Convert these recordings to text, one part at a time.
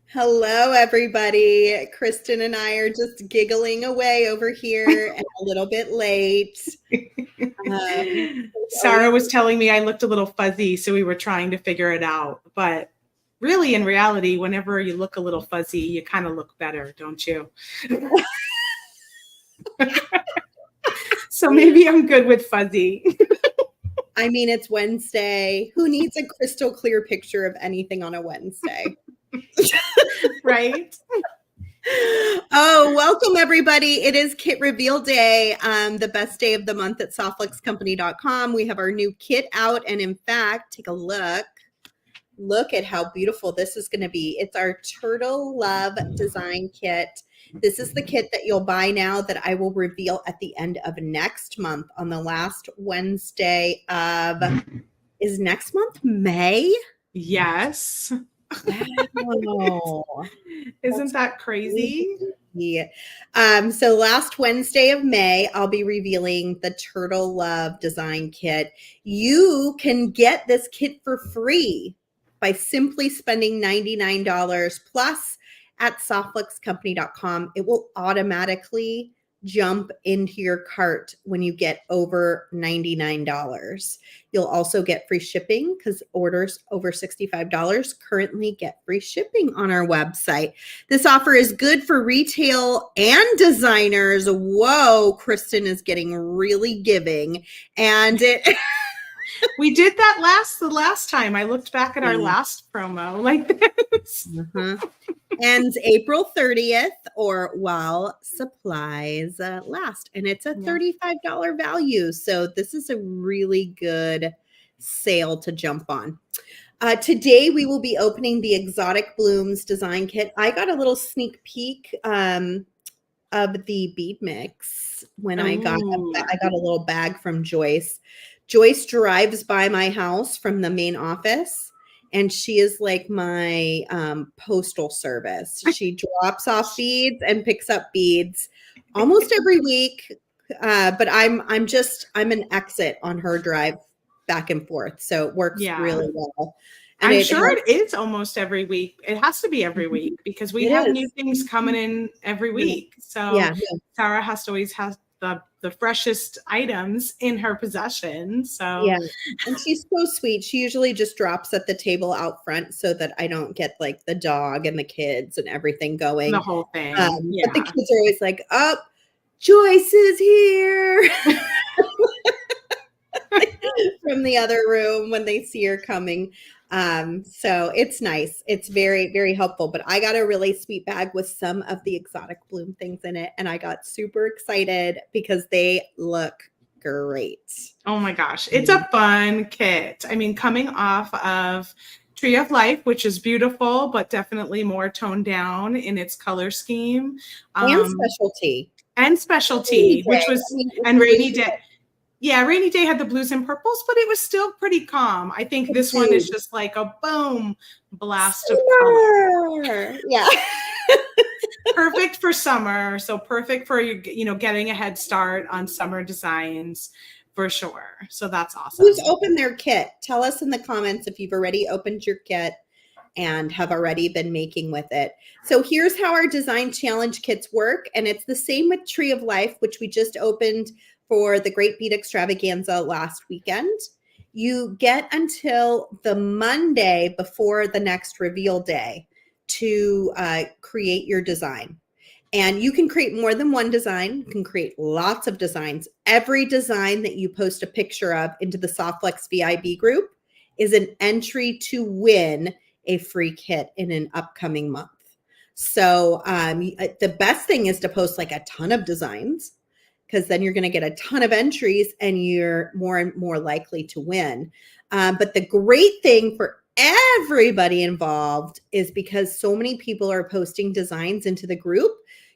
Hello, everybody. Kristen and I are just giggling away over here and a little bit late. Sara was telling me I looked a little fuzzy, so we were trying to figure it out. But really, in reality, whenever you look a little fuzzy, you kind of look better, don't you? So maybe I'm good with fuzzy. I mean, it's Wednesday. Who needs a crystal clear picture of anything on a Wednesday? Right? Oh, welcome everybody. It is kit reveal day, the best day of the month at softluxcompany.com. We have our new kit out, and in fact, take a look. Look at how beautiful this is going to be. It's our Turtle Love design kit. This is the kit that you'll buy now that I will reveal at the end of next month on the last Wednesday of, is next month May? Yes. Wow. Isn't that crazy? Yeah. So last Wednesday of May, I'll be revealing the Turtle Love design kit. You can get this kit for free by simply spending $99 plus at softluxcompany.com. It will automatically jump into your cart when you get over $99. You'll also get free shipping because orders over $65 currently get free shipping on our website. This offer is good for retail and designers. Whoa, Kristen is getting really giving. And it we did that the last time. I looked back at our last promo like this. Ends April 30th or while supplies last. And it's a $35 value. So this is a really good sale to jump on. Today we will be opening the Exotic Blooms design kit. I got a little sneak peek of the bead mix when I got a little bag from Joyce. Joyce drives by my house from the main office, and she is like my postal service. She drops off beads and picks up beads almost every week. But I'm an exit on her drive back and forth. So it works really well. And I'm sure it is almost every week. It has to be every week because we have new things coming in every week. So Sara has to always have the freshest items in her possession. So and she's so sweet. She usually just drops at the table out front so that I don't get like the dog and the kids and everything going. The whole thing. But the kids are always like, oh, Joyce is here. From the other room when they see her coming. So it's nice. It's very, very helpful. But I got a really sweet bag with some of the Exotic Bloom things in it. And I got super excited because they look great. Oh my gosh. It's a fun kit. I mean, coming off of Tree of Life, which is beautiful, but definitely more toned down in its color scheme. And specialty. Which was, and Rainy Day. Yeah, Rainy Day had the blues and purples, but it was still pretty calm. I think this one is just like a boom blast of color. Yeah. Perfect for summer. So perfect for, getting a head start on summer designs for sure. So that's awesome. Who's opened their kit? Tell us in the comments if you've already opened your kit and have already been making with it. So here's how our design challenge kits work. And it's the same with Tree of Life, which we just opened for the Great Bead Extravaganza last weekend. You get until the Monday before the next reveal day to create your design. And you can create more than one design. You can create lots of designs. Every design that you post a picture of into the SoftLux VIB group is an entry to win a free kit in an upcoming month. So the best thing is to post like a ton of designs, because then you're going to get a ton of entries and you're more and more likely to win. But the great thing for everybody involved is because so many people are posting designs into the group,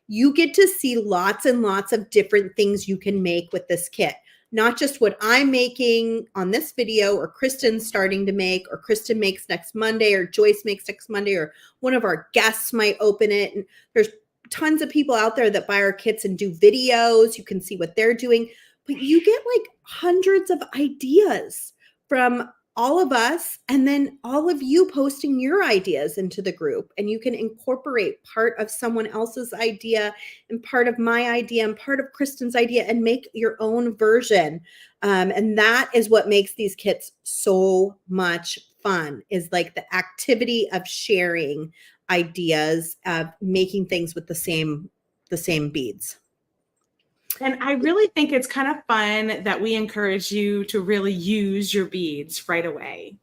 you get to see lots and lots of different things you can make with this kit. Not just what I'm making on this video or Kristen's starting to make or Kristen makes next Monday or Joyce makes next Monday or one of our guests might open it. And there's tons of people out there that buy our kits and do videos. You can see what they're doing, but you get like hundreds of ideas from all of us, and then all of you posting your ideas into the group, and you can incorporate part of someone else's idea and part of my idea and part of Kristen's idea and make your own version. And that is what makes these kits so much fun, is like the activity of sharing ideas, of making things with the same beads. And I really think it's kind of fun that we encourage you to really use your beads right away.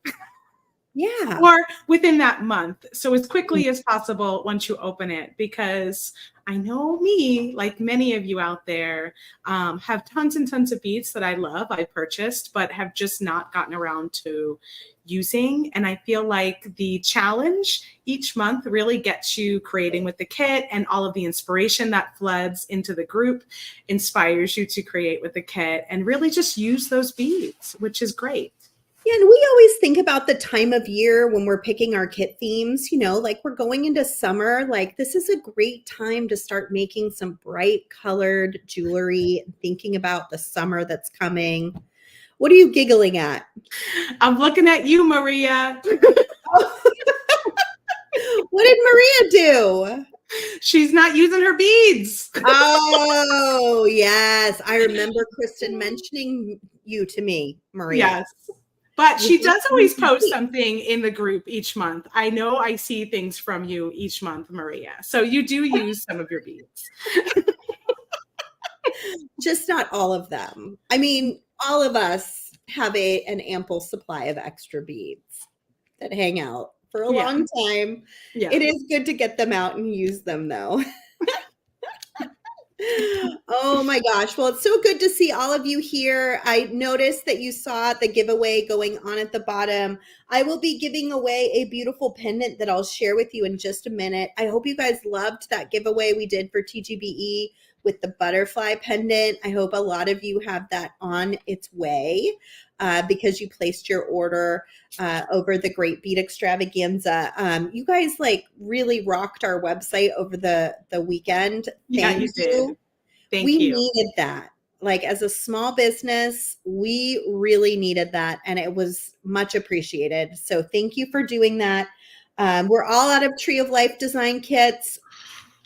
Yeah. Or within that month. So as quickly as possible once you open it, because I know me, like many of you out there, have tons and tons of beads that I love, I purchased, but have just not gotten around to using. And I feel like the challenge each month really gets you creating with the kit, and all of the inspiration that floods into the group inspires you to create with the kit and really just use those beads, which is great. Yeah, and we always think about the time of year when we're picking our kit themes, like we're going into summer, like this is a great time to start making some bright colored jewelry and thinking about the summer that's coming. What are you giggling at? I'm looking at you, Maria. What did Maria do? She's not using her beads. Oh, yes. I remember Kristen mentioning you to me, Maria. Yes. But she does always post something in the group each month. I know I see things from you each month, Maria. So you do use some of your beads. Just not all of them. I mean, all of us have an ample supply of extra beads that hang out for a long time. Yeah. It is good to get them out and use them, though. Oh my gosh. Well, it's so good to see all of you here. I noticed that you saw the giveaway going on at the bottom. I will be giving away a beautiful pendant that I'll share with you in just a minute. I hope you guys loved that giveaway we did for TGBE with the butterfly pendant. I hope a lot of you have that on its way because you placed your order over the Great Bead Extravaganza. You guys really rocked our website over the weekend. Thank you. Did. Thank you. We needed that. As a small business, we really needed that, and it was much appreciated. So thank you for doing that. We're all out of Tree of Life design kits.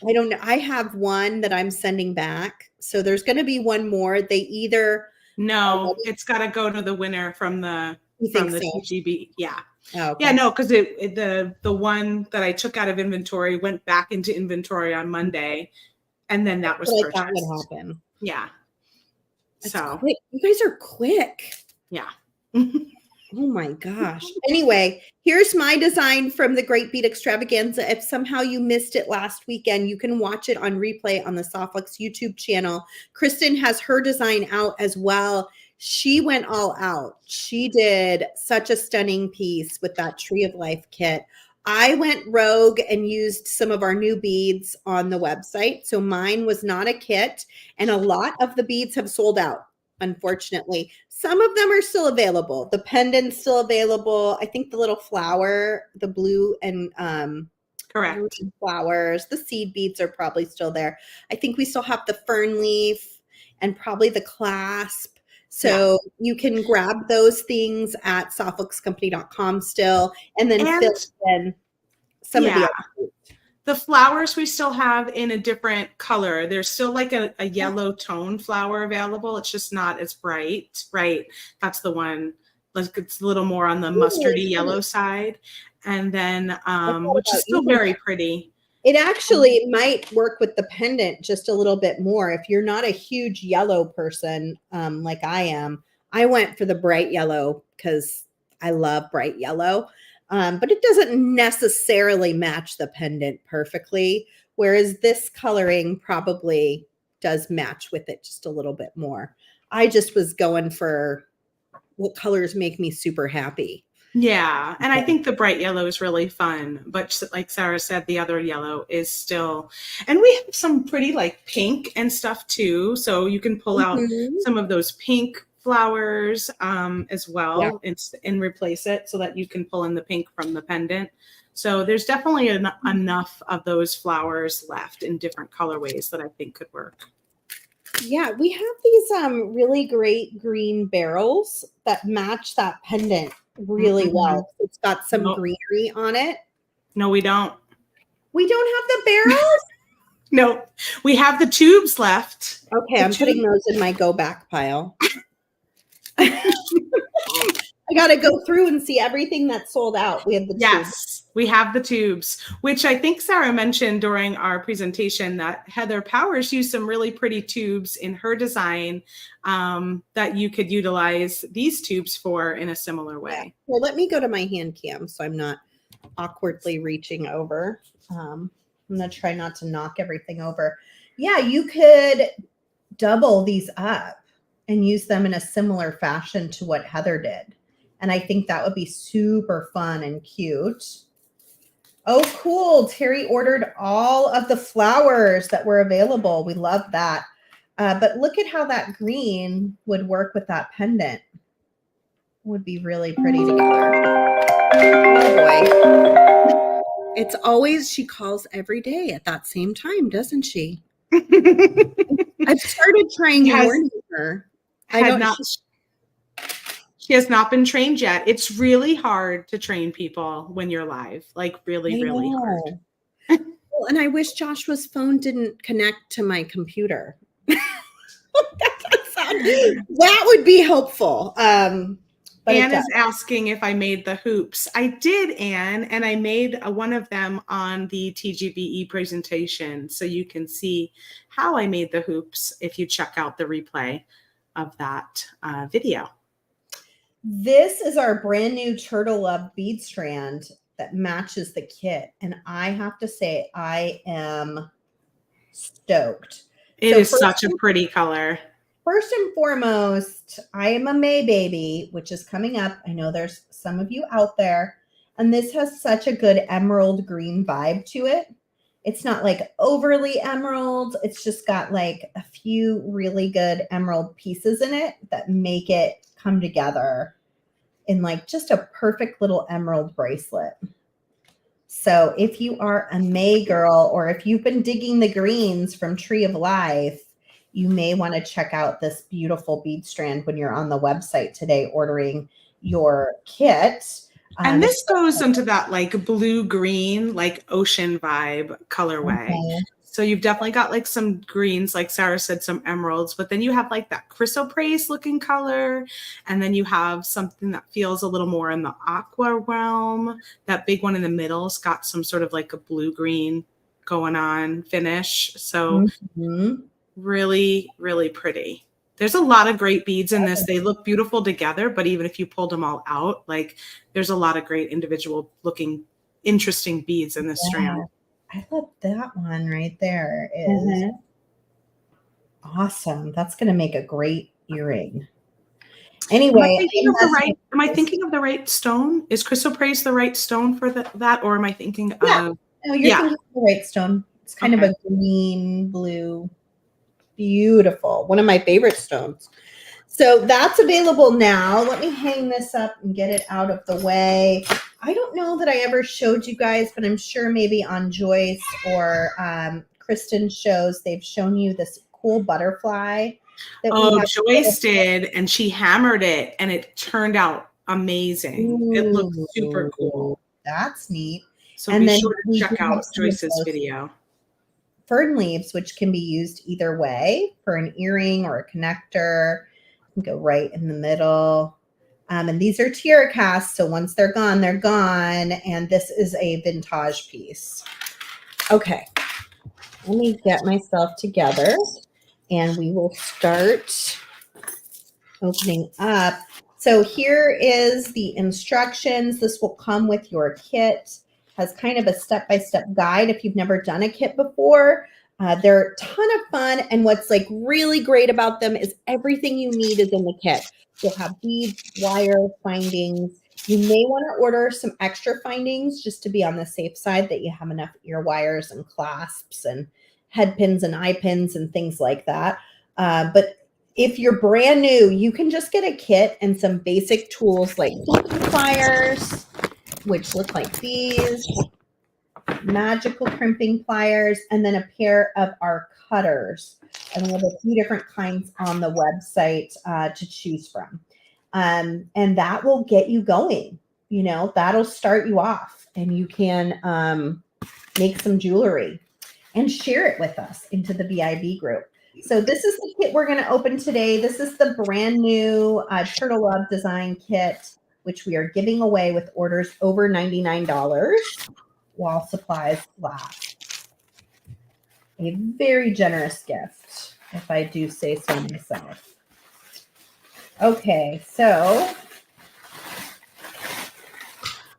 I don't know. I have one that I'm sending back. So there's going to be one more. They either. No, it's got to go to the winner from the TGB. Yeah. Oh, okay. Yeah, no, because the one that I took out of inventory went back into inventory on Monday, and then that was purchased. That would happen. Yeah. That's so quick. You guys are quick. Yeah. Oh my gosh. Anyway, here's my design from the Great Bead Extravaganza. If somehow you missed it last weekend, you can watch it on replay on the Softflux YouTube channel. Kristen has her design out as well. She went all out. She did such a stunning piece with that Tree of Life kit. I went rogue and used some of our new beads on the website. So mine was not a kit, and a lot of the beads have sold out. Unfortunately, some of them are still available. The pendant's still available. I think the little flower, the blue and correct flowers, the seed beads are probably still there. I think we still have the fern leaf and probably the clasp. So you can grab those things at softfluxcompany.com still, and then fill in some of the other. The flowers we still have in a different color. There's still like a yellow tone flower available. It's just not as bright, right? That's the one. It's a little more on the mustardy yellow side. And then, which is still very pretty. It actually might work with the pendant just a little bit more. If you're not a huge yellow person like I am, I went for the bright yellow because I love bright yellow. But it doesn't necessarily match the pendant perfectly, whereas this coloring probably does match with it just a little bit more. I just was going for what colors make me super happy. Yeah, and I think the bright yellow is really fun, but like Sarah said, the other yellow is still, and we have some pretty pink and stuff too, so you can pull out some of those pink flowers as well and replace it so that you can pull in the pink from the pendant. So there's definitely enough of those flowers left in different colorways that I think could work. Yeah, we have these really great green barrels that match that pendant really well. It's got some Nope. greenery on it. No, we don't. We don't have the barrels? No, we have the tubes left. Okay, I'm putting those in my go back pile. I got to go through and see everything that's sold out. We have the tubes. We have the tubes, which I think Sara mentioned during our presentation that Heather Powers used some really pretty tubes in her design that you could utilize these tubes for in a similar way. Yeah. Well, let me go to my hand cam so I'm not awkwardly reaching over. I'm going to try not to knock everything over. Yeah, you could double these up and use them in a similar fashion to what Heather did. And I think that would be super fun and cute. Oh, cool. Terry ordered all of the flowers that were available. We love that. But look at how that green would work with that pendant. It would be really pretty together. Oh, boy. It's always, she calls every day at that same time, doesn't she? I've started trying warning her. She has not been trained yet. It's really hard to train people when you're live, like really hard. Well, and I wish Joshua's phone didn't connect to my computer. That would be helpful. Anne is asking if I made the hoops. I did, Anne, and I made one of them on the TGBE presentation. So you can see how I made the hoops if you check out the replay of that video. This is our brand new Turtle Love bead strand that matches the kit. And I have to say, I am stoked. It is such a pretty color. First and foremost, I am a May baby, which is coming up. I know there's some of you out there. And this has such a good emerald green vibe to it. It's not like overly emerald. It's just got like a few really good emerald pieces in it that make it come together in like just a perfect little emerald bracelet. So if you are a May girl, or if you've been digging the greens from Tree of Life, you may want to check out this beautiful bead strand when you're on the website today ordering your kit. And this goes into that like blue-green, like ocean vibe colorway. Okay. So you've definitely got like some greens, like Sara said, some emeralds, but then you have like that chrysoprase looking color. And then you have something that feels a little more in the aqua realm. That big one in the middle's got some sort of like a blue-green going on finish. So really, really pretty. There's a lot of great beads in this. They look beautiful together, but even if you pulled them all out, like there's a lot of great individual looking, interesting beads in this strand. I love that one right there. Is awesome. That's going to make a great earring. Anyway, am I thinking of the right stone? Is chrysoprase the right stone for that, or am I thinking of? No, you're thinking of the right stone. It's kind of a green, blue, beautiful. One of my favorite stones. So that's available now. Let me hang this up and get it out of the way. I don't know that I ever showed you guys, but I'm sure maybe on Joyce or Kristen's shows, they've shown you this cool butterfly. Joyce did, and she hammered it, and it turned out amazing. Ooh, it looked super cool. That's neat. So be sure to check out Joyce's video. Fern leaves, which can be used either way for an earring or a connector. You can go right in the middle. And these are tiara casts, so once they're gone, they're gone. And this is a vintage piece. Okay, let me get myself together, and we will start opening up. So here is the instructions. This will come with your kit. Has kind of a step-by-step guide if you've never done a kit before. They're a ton of fun, and what's like really great about them is everything you need is in the kit. You'll have beads, wire, findings. You may want to order some extra findings just to be on the safe side that you have enough ear wires and clasps and head pins and eye pins and things like that. But if you're brand new, you can just get a kit and some basic tools like pliers, which look like these, magical crimping pliers, and then a pair of our cutters. And we have a few different kinds on the website to choose from. And that will get you going. You know, that'll start you off, and you can make some jewelry and share it with us into the BIB group. So this is the kit we're going to open today. This is the brand new Turtle Love design kit, which we are giving away with orders over $99 while supplies last. A very generous gift, if I do say so myself. Okay, so.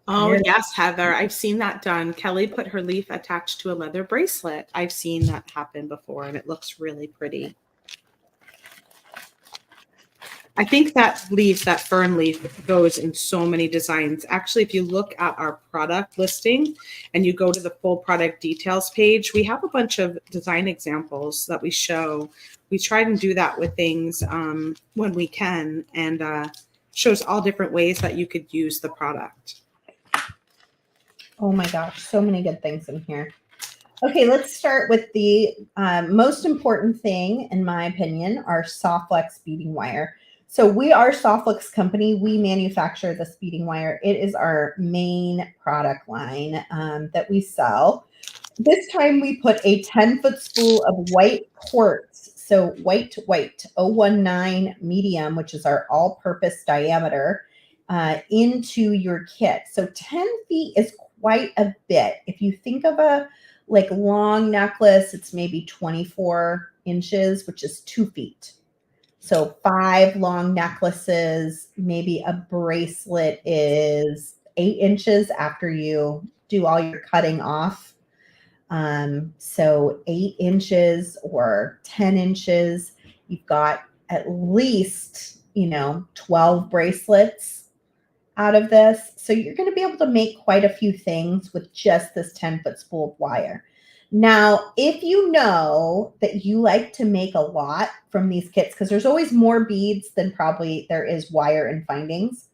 Oh, yes, Heather. I've seen that done. Kelly put her leaf attached to a leather bracelet. I've seen that happen before, and it looks really pretty. I think that leaf, that fern leaf, goes in so many designs. Actually, if you look at our product listing and you go to the full product details page, we have a bunch of design examples that we show. We try and do that with things when we can, and shows all different ways that you could use the product. Oh my gosh, so many good things in here. Okay, let's start with the most important thing, in my opinion, our Softflex beading wire. So we are Softflex company. We manufacture this beading wire. It is our main product line that we sell. This time we put a 10-foot spool of white quartz. So white 019 medium, which is our all-purpose diameter, into your kit. So 10 feet is quite a bit. If you think of a long necklace, it's maybe 24 inches, which is 2 feet. So 5 long necklaces, maybe a bracelet is 8 inches after you do all your cutting off. So 8 inches or 10 inches, you've got at least, 12 bracelets out of this. So you're going to be able to make quite a few things with just this 10-foot spool of wire. Now, if you know that you like to make a lot from these kits, because there's always more beads than probably there is wire and findings,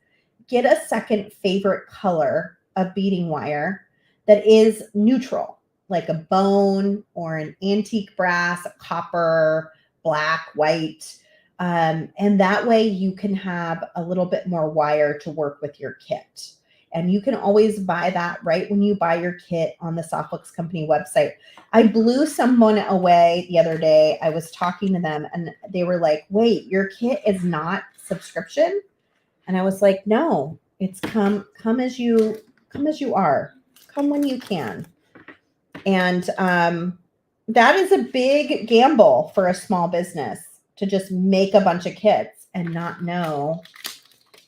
get a second favorite color of beading wire that is neutral, like a bone or an antique brass, a copper, black, white. And that way you can have a little bit more wire to work with your kit. And you can always buy that right when you buy your kit on the Softflex company website. I blew someone away the other day. I was talking to them and they were like, wait, your kit is not subscription? And I was like, no, it's come as you are. Come when you can. And that is a big gamble for a small business, to just make a bunch of kits and not know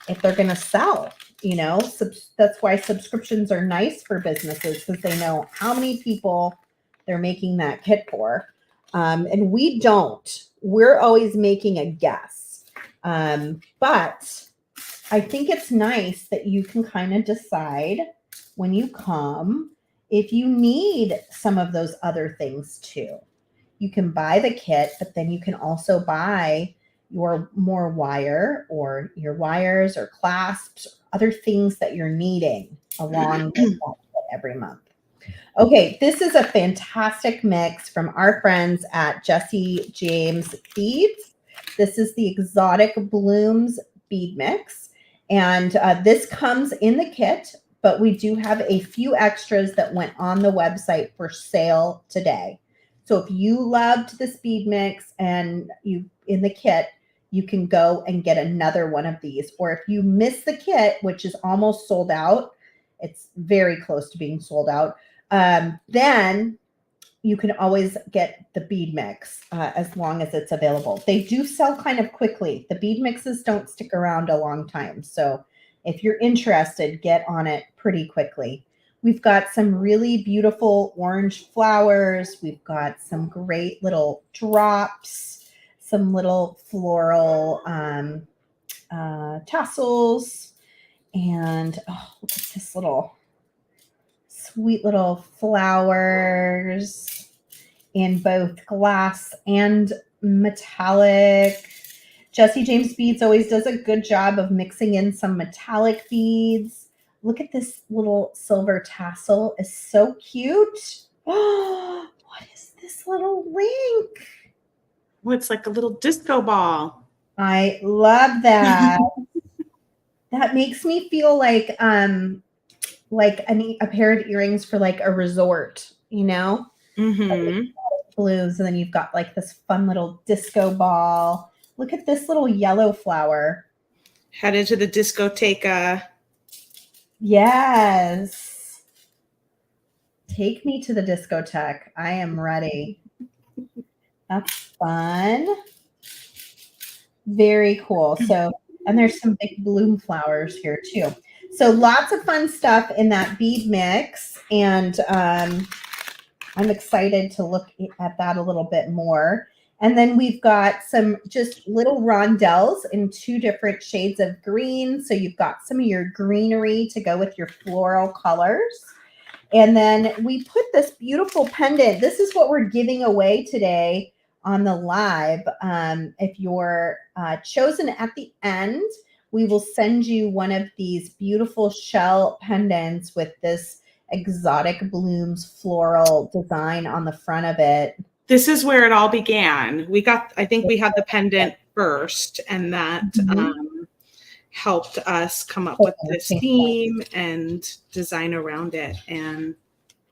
if they're going to sell. That's why subscriptions are nice for businesses, because they know how many people they're making that kit for. And we don't. We're always making a guess. But I think it's nice that you can kind of decide when you come if you need some of those other things too. You can buy the kit, but then you can also buy your more wire, or your wires or clasps, or other things that you're needing along with that every month. Okay, this is a fantastic mix from our friends at Jesse James Beads. This is the Exotic Blooms bead mix, and this comes in the kit, but we do have a few extras that went on the website for sale today. So if you loved this bead mix and you in the kit, you can go and get another one of these. Or if you miss the kit, which is almost sold out, it's very close to being sold out, then you can always get the bead mix as long as it's available. They do sell kind of quickly. The bead mixes don't stick around a long time. So if you're interested, get on it pretty quickly. We've got some really beautiful orange flowers. We've got some great little drops, some little floral tassels, and look at this little sweet little flowers in both glass and metallic. Jesse James Beads always does a good job of mixing in some metallic beads. Look at this little silver tassel. It's so cute. Oh, what is this little link? Oh, it's like a little disco ball. I love that. That makes me feel like a pair of earrings for like a resort, you know? Mm-hmm. Blues, and then you've got like this fun little disco ball. Look at this little yellow flower. Headed to the discoteca. Yes. Take me to the discotheque. I am ready. That's fun. Very cool. So, and there's some big bloom flowers here too. So lots of fun stuff in that bead mix. And I'm excited to look at that a little bit more. And then we've got some just little rondelles in 2 different shades of green. So you've got some of your greenery to go with your floral colors. And then we put this beautiful pendant. This is what we're giving away today on the live. If you're chosen at the end, we will send you one of these beautiful shell pendants with this exotic blooms floral design on the front of it. This is where it all began. I think we had the pendant first, and that helped us come up with this theme and design around it. And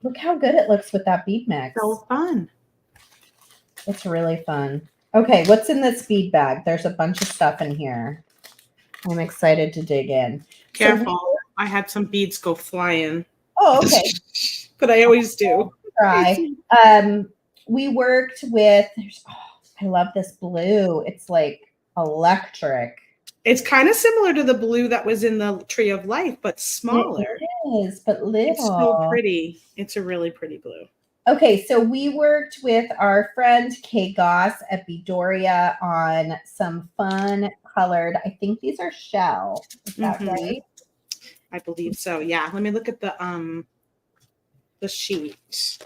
look how good it looks with that bead mix. So fun. It's really fun. Okay, what's in this bead bag? There's a bunch of stuff in here. I'm excited to dig in. Careful. I had some beads go flying. Oh, okay. But I always do. Try. We worked with, I love this blue. It's like electric. It's kind of similar to the blue that was in the Tree of Life, but smaller. It is, but little. It's so pretty. It's a really pretty blue. Okay, so we worked with our friend Kay Goss at Beadoria on some fun colored, I think these are shell. Is that right? I believe so. Yeah. Let me look at the sheet.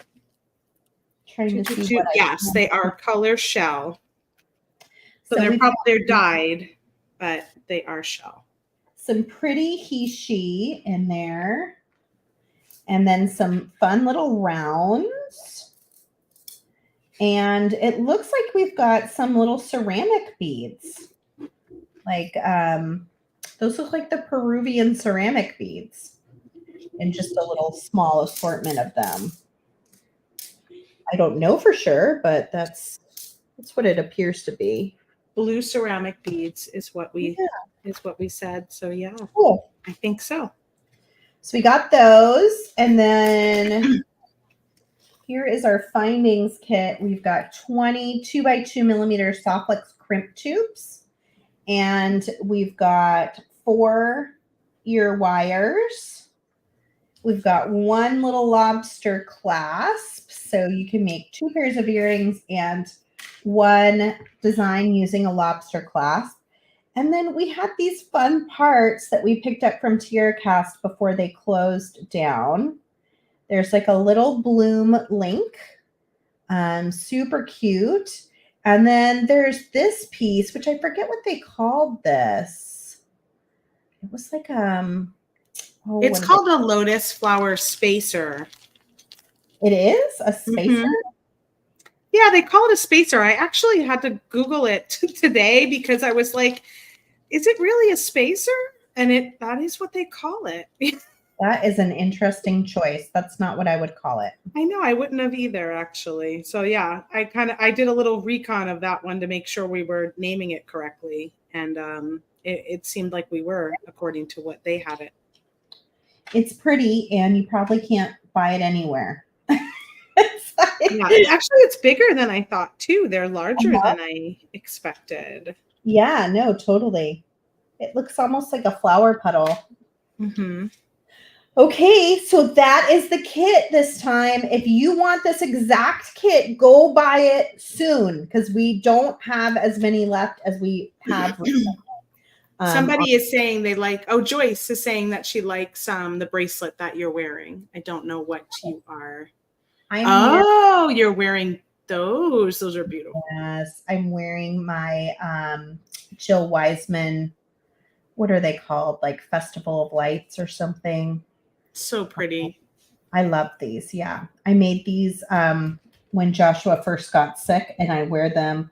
Trying to see yes, they are color shell. So they're dyed, but they are shell. Some pretty he she in there. And then some fun little rounds. And it looks like we've got some little ceramic beads. Like those look like the Peruvian ceramic beads. And just a little small assortment of them. I don't know for sure, but that's what it appears to be. Blue ceramic beads is what we said. So yeah, cool. I think so. So we got those, and then here is our findings kit. We've got 20 2x2 millimeter Softflex crimp tubes, and we've got 4 ear wires. We've got 1 little lobster clasp, so you can make 2 pairs of earrings and 1 design using a lobster clasp. And then we had these fun parts that we picked up from TierraCast before they closed down. There's like a little bloom link, super cute. And then there's this piece, which I forget what they called this. It was like it's called a lotus flower spacer. It is a spacer? Yeah, they call it a spacer. I actually had to Google it today because I was like, is it really a spacer? And that is what they call it. That is an interesting choice. That's not what I would call it. I know, I wouldn't have either, actually. So yeah, I did a little recon of that one to make sure we were naming it correctly. And it seemed like we were, according to what they had it. It's pretty, and you probably can't buy it anywhere. Yeah, actually, it's bigger than I thought, too. They're larger than I expected. Yeah, no, totally. It looks almost like a flower petal. Okay, so that is the kit this time. If you want this exact kit, go buy it soon because we don't have as many left as we have recently. Somebody is saying they like, Joyce is saying that she likes the bracelet that you're wearing. I don't know what you are. You're wearing those. Those are beautiful. Yes, I'm wearing my Jill Wiseman, what are they called? Like Festival of Lights or something. So pretty. I love these. Yeah. I made these when Joshua first got sick, and I wear them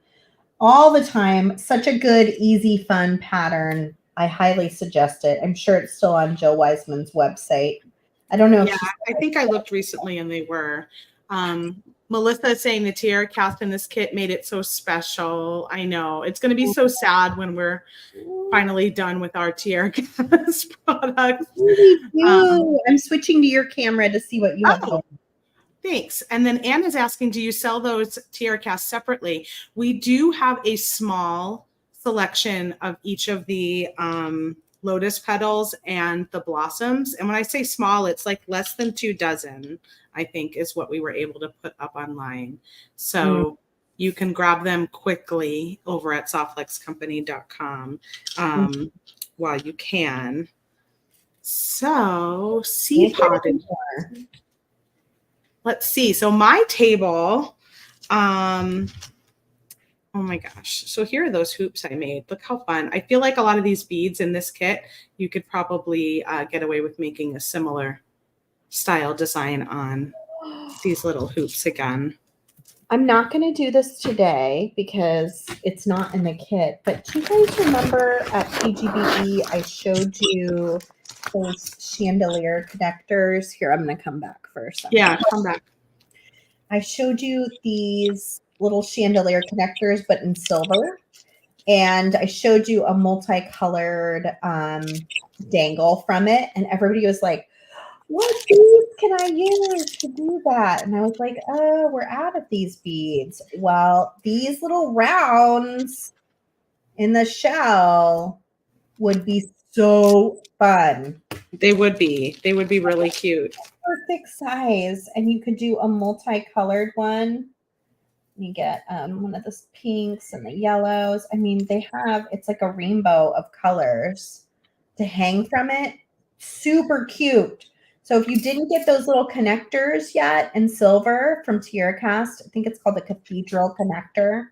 all the time. Such a good, easy, fun pattern. I highly suggest it. I'm sure it's still on Jill Wiseman's website. I don't know. Yeah, I think I looked recently and they were. Melissa is saying the tiara cast in this kit made it so special. I know. It's going to be so sad when we're finally done with our tiara cast products. I'm switching to your camera to see what you have going. Thanks. And then Anne is asking, do you sell those tiara casts separately? We do have a small selection of each of the lotus petals and the blossoms. And when I say small, it's like less than 2 dozen, I think, is what we were able to put up online. So you can grab them quickly over at softflexcompany.com while you can. So seed potted. Let's see. So my table, oh my gosh. So here are those hoops I made. Look how fun. I feel like a lot of these beads in this kit, you could probably get away with making a similar style design on these little hoops again. I'm not going to do this today because it's not in the kit, but do you guys remember at PGBE, I showed you those chandelier connectors? Here, I'm going to come back first. Yeah, come back. I showed you these little chandelier connectors, but in silver. And I showed you a multicolored dangle from it. And everybody was like, what beads can I use to do that? And I was like, oh, we're out of these beads. Well, these little rounds in the shell would be so fun. They would be really cute. Perfect size. And you could do a multicolored one. You get one of those pinks and the yellows. I mean, it's like a rainbow of colors to hang from it. Super cute. So if you didn't get those little connectors yet in silver from TiaraCast, I think it's called the Cathedral Connector,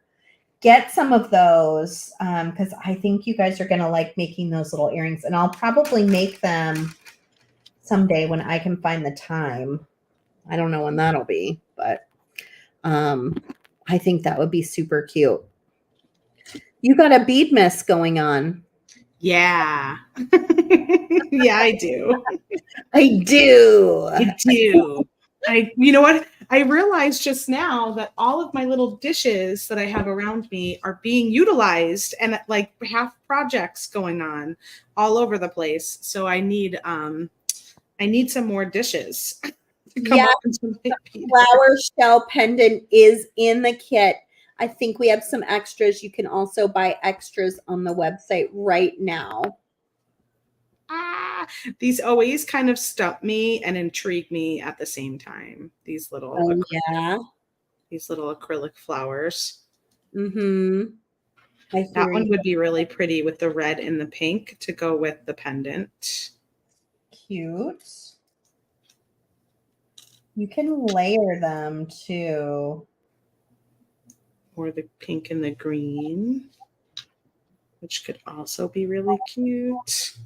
get some of those because I think you guys are going to like making those little earrings. And I'll probably make them someday when I can find the time. I don't know when that'll be, but I think that would be super cute. You got a bead mist going on. Yeah. Yeah, I do. I do. You know what? I realized just now that all of my little dishes that I have around me are being utilized and like have projects going on all over the place. So I need some more dishes. Yeah, the flower shell pendant is in the kit. I think we have some extras. You can also buy extras on the website right now. These always kind of stump me and intrigue me at the same time. These little these little acrylic flowers. Mm-hmm. That one would be really pretty with the red and the pink to go with the pendant. Cute. You can layer them too. Or the pink and the green, which could also be really cute.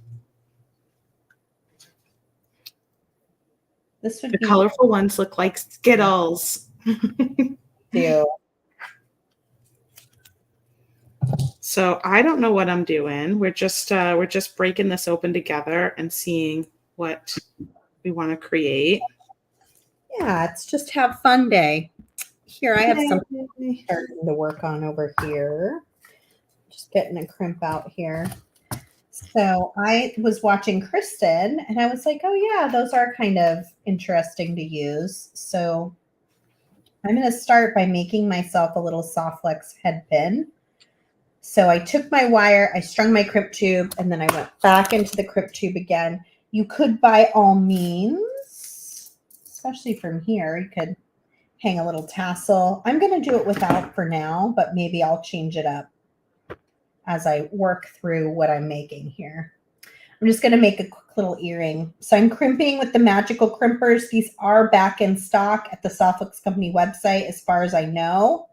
This would the be colorful ones look like Skittles. Cute. So I don't know what I'm doing. We're just breaking this open together and seeing what we want to create. Yeah, it's just have fun day. Here, I have something starting to work on over here. Just getting a crimp out here. So I was watching Kristen and I was like, oh yeah, those are kind of interesting to use. So I'm going to start by making myself a little soft flex head pin. So I took my wire, I strung my crimp tube, and then I went back into the crimp tube again. You could, by all means, especially from here, you could hang a little tassel. I'm going to do it without for now, but maybe I'll change it up as I work through what I'm making here. I'm just going to make a quick little earring. So I'm crimping with the magical crimpers. These are back in stock at the Soft Flex Company website, as far as I know.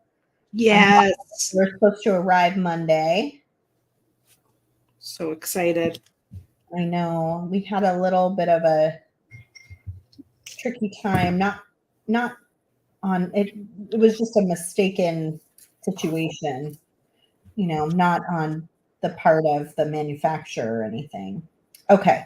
Yes. We're supposed to arrive Monday. So excited. I know. We had a little bit of a tricky time. Not on it. It was just a mistaken situation. You know, not on the part of the manufacturer or anything. Okay.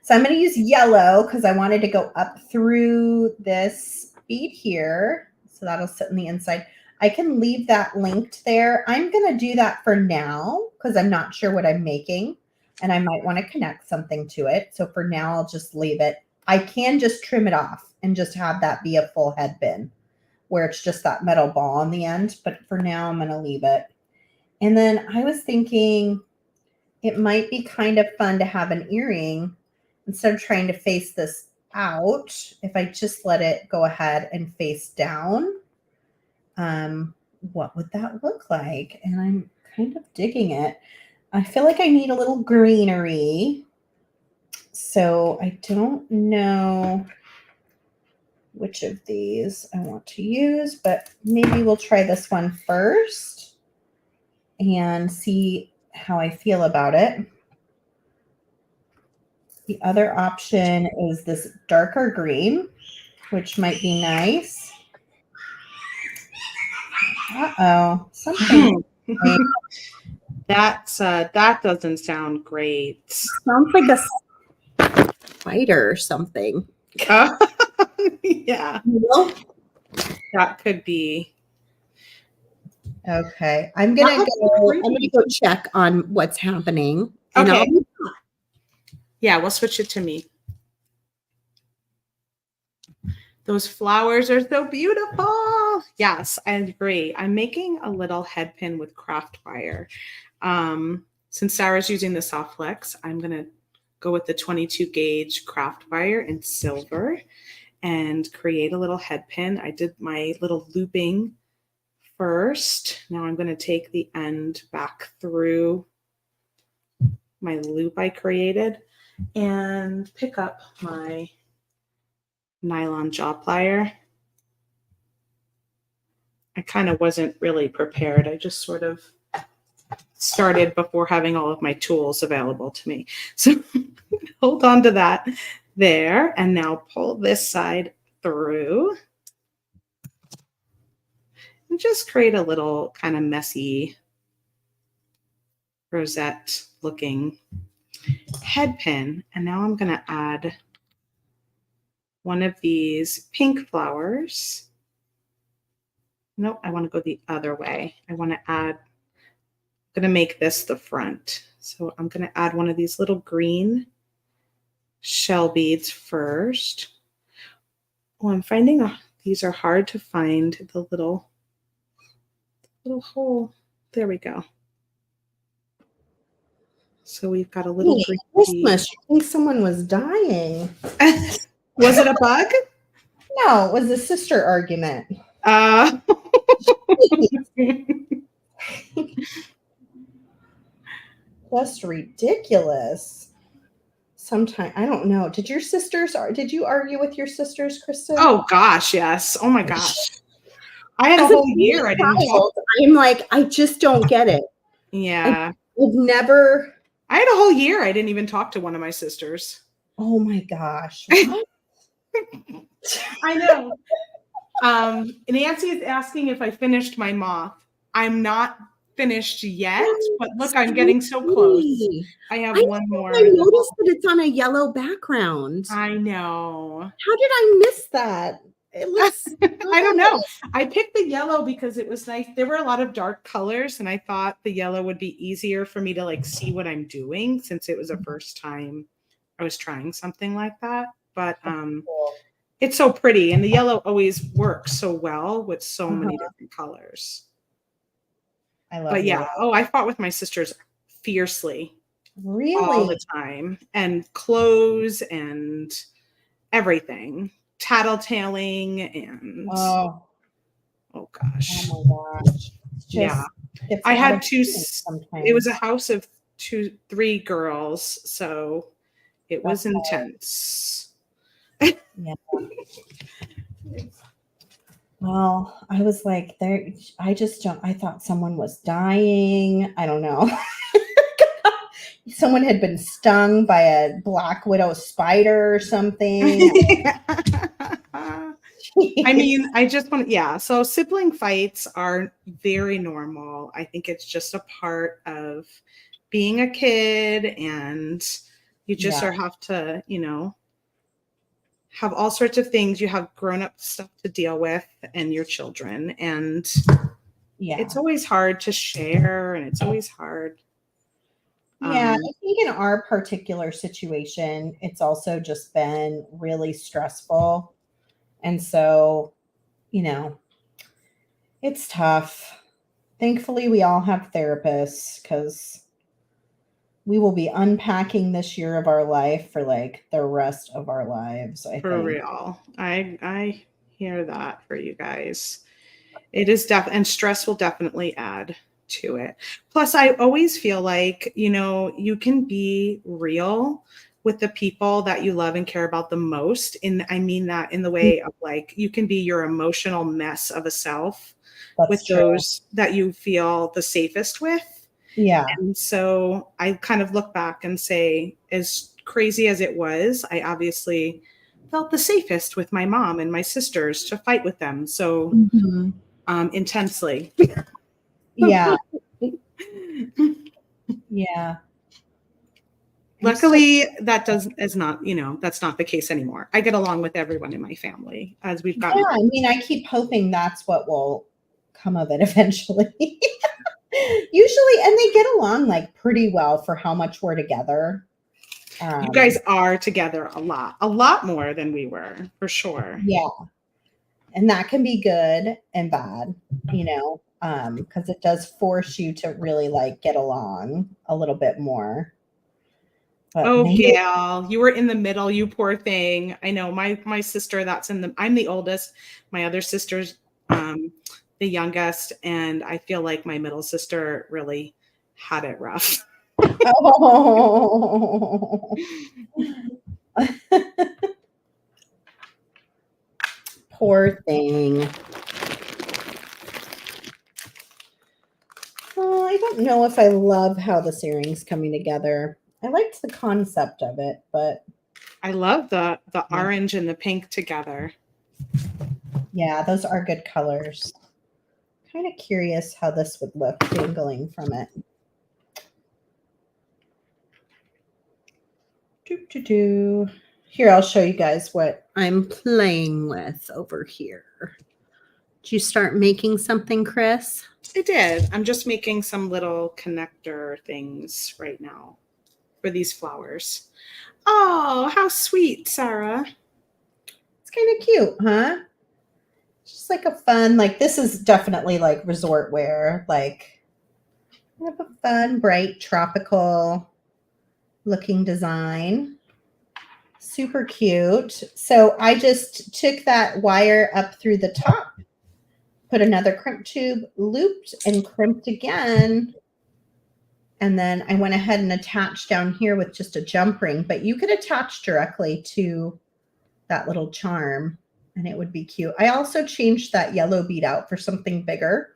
So I'm going to use yellow because I wanted to go up through this bead here. So that'll sit on the inside. I can leave that linked there. I'm going to do that for now because I'm not sure what I'm making and I might want to connect something to it. So for now, I'll just leave it. I can just trim it off and just have that be a full head pin where it's just that metal ball on the end. But for now, I'm going to leave it. And then I was thinking it might be kind of fun to have an earring instead of trying to face this out. If I just let it go ahead and face down, what would that look like? And I'm kind of digging it. I feel like I need a little greenery. So I don't know which of these I want to use, but maybe we'll try this one first and see how I feel about it. The other option is this darker green, which might be nice. Uh-oh, something. That doesn't sound great. Sounds like a spider or something. Yeah. That could be. Okay. I'm gonna go check on what's happening. Okay. Yeah, we'll switch it to me. Those flowers are so beautiful. Yes, I agree. I'm making a little head pin with craft wire. Since Sarah's using the soft flex, I'm going to go with the 22 gauge craft wire in silver and create a little head pin. I did my little looping first. Now I'm going to take the end back through my loop I created and pick up my nylon jaw plier. I kind of wasn't really prepared. I just sort of started before having all of my tools available to me. So hold on to that there. And now pull this side through. And just create a little kind of messy rosette looking head pin. And now I'm going to add one of these pink flowers. Nope, I want to go the other way. I want to add, I'm going to make this the front. So I'm going to add one of these little green shell beads first. Oh, I'm finding these are hard to find, the little hole. There we go. So we've got a little green bead. I think someone was dying. Was it a bug? No, it was a sister argument. Just ridiculous. Sometimes I don't know. Did you argue with your sisters, Kristen? Oh gosh, yes. Oh my gosh. I had a whole year I didn't talk. I'm like, I just don't get it. Yeah. I had a whole year I didn't even talk to one of my sisters. Oh my gosh. I know. Nancy is asking if I finished my moth. I'm not finished yet, but look, I'm getting so close. I have one more. I noticed that it's on a yellow background. I know. How did I miss that? It looks I don't know. I picked the yellow because it was nice. There were a lot of dark colors, and I thought the yellow would be easier for me to like see what I'm doing since it was the first time I was trying something like that. But it's so pretty, and the yellow always works so well with so many different colors. I love But yeah, yellow. I fought with my sisters fiercely. Really? All the time. And clothes and everything. Tattletaling and oh gosh. Oh my gosh. Yeah. I had it was a house of 3 girls, so it was intense. Yeah. Well, I was like, I thought someone was dying. I don't know. Someone had been stung by a black widow spider or something. I mean, I just want so sibling fights are very normal. I think it's just a part of being a kid, and you just sort of have to, have all sorts of things. You have grown-up stuff to deal with and your children. And it's always hard to share, and it's always hard. Yeah, I think in our particular situation, it's also just been really stressful. And so, it's tough. Thankfully, we all have therapists because we will be unpacking this year of our life for like the rest of our lives, I For think. real. I hear that for you guys. It is and stress will definitely add to it. Plus, I always feel like, you can be real with the people that you love and care about the most. And I mean that in the way of like, you can be your emotional mess of a self with those that you feel the safest with. Yeah. And so I kind of look back and say, as crazy as it was, I obviously felt the safest with my mom and my sisters to fight with them so intensely. Yeah. Yeah. Luckily, that's not the case anymore. I get along with everyone in my family as we've gotten. Yeah, I mean, I keep hoping that's what will come of it eventually. Usually, and they get along like pretty well for how much we're together. You guys are together a lot more than we were, for sure. Yeah. And that can be good and bad, because it does force you to really like get along a little bit more. But Gail, you were in the middle, you poor thing. I know my sister, I'm the oldest. My other sister's the youngest, and I feel like my middle sister really had it rough. Oh. Poor thing. Oh, I don't know if I love how this earring's coming together. I liked the concept of it, but I love the orange and the pink together. Yeah, those are good colors. Kind of curious how this would look dangling from it. Here, I'll show you guys what I'm playing with over here. Did you start making something, Chris? I did. I'm just making some little connector things right now for these flowers. Oh, how sweet, Sarah. It's kind of cute, huh? Just like a fun, like this is definitely like resort wear, like kind of a fun, bright, tropical looking design. Super cute. So I just took that wire up through the top, put another crimp tube, looped and crimped again. And then I went ahead and attached down here with just a jump ring, but you could attach directly to that little charm and it would be cute. I also changed that yellow bead out for something bigger.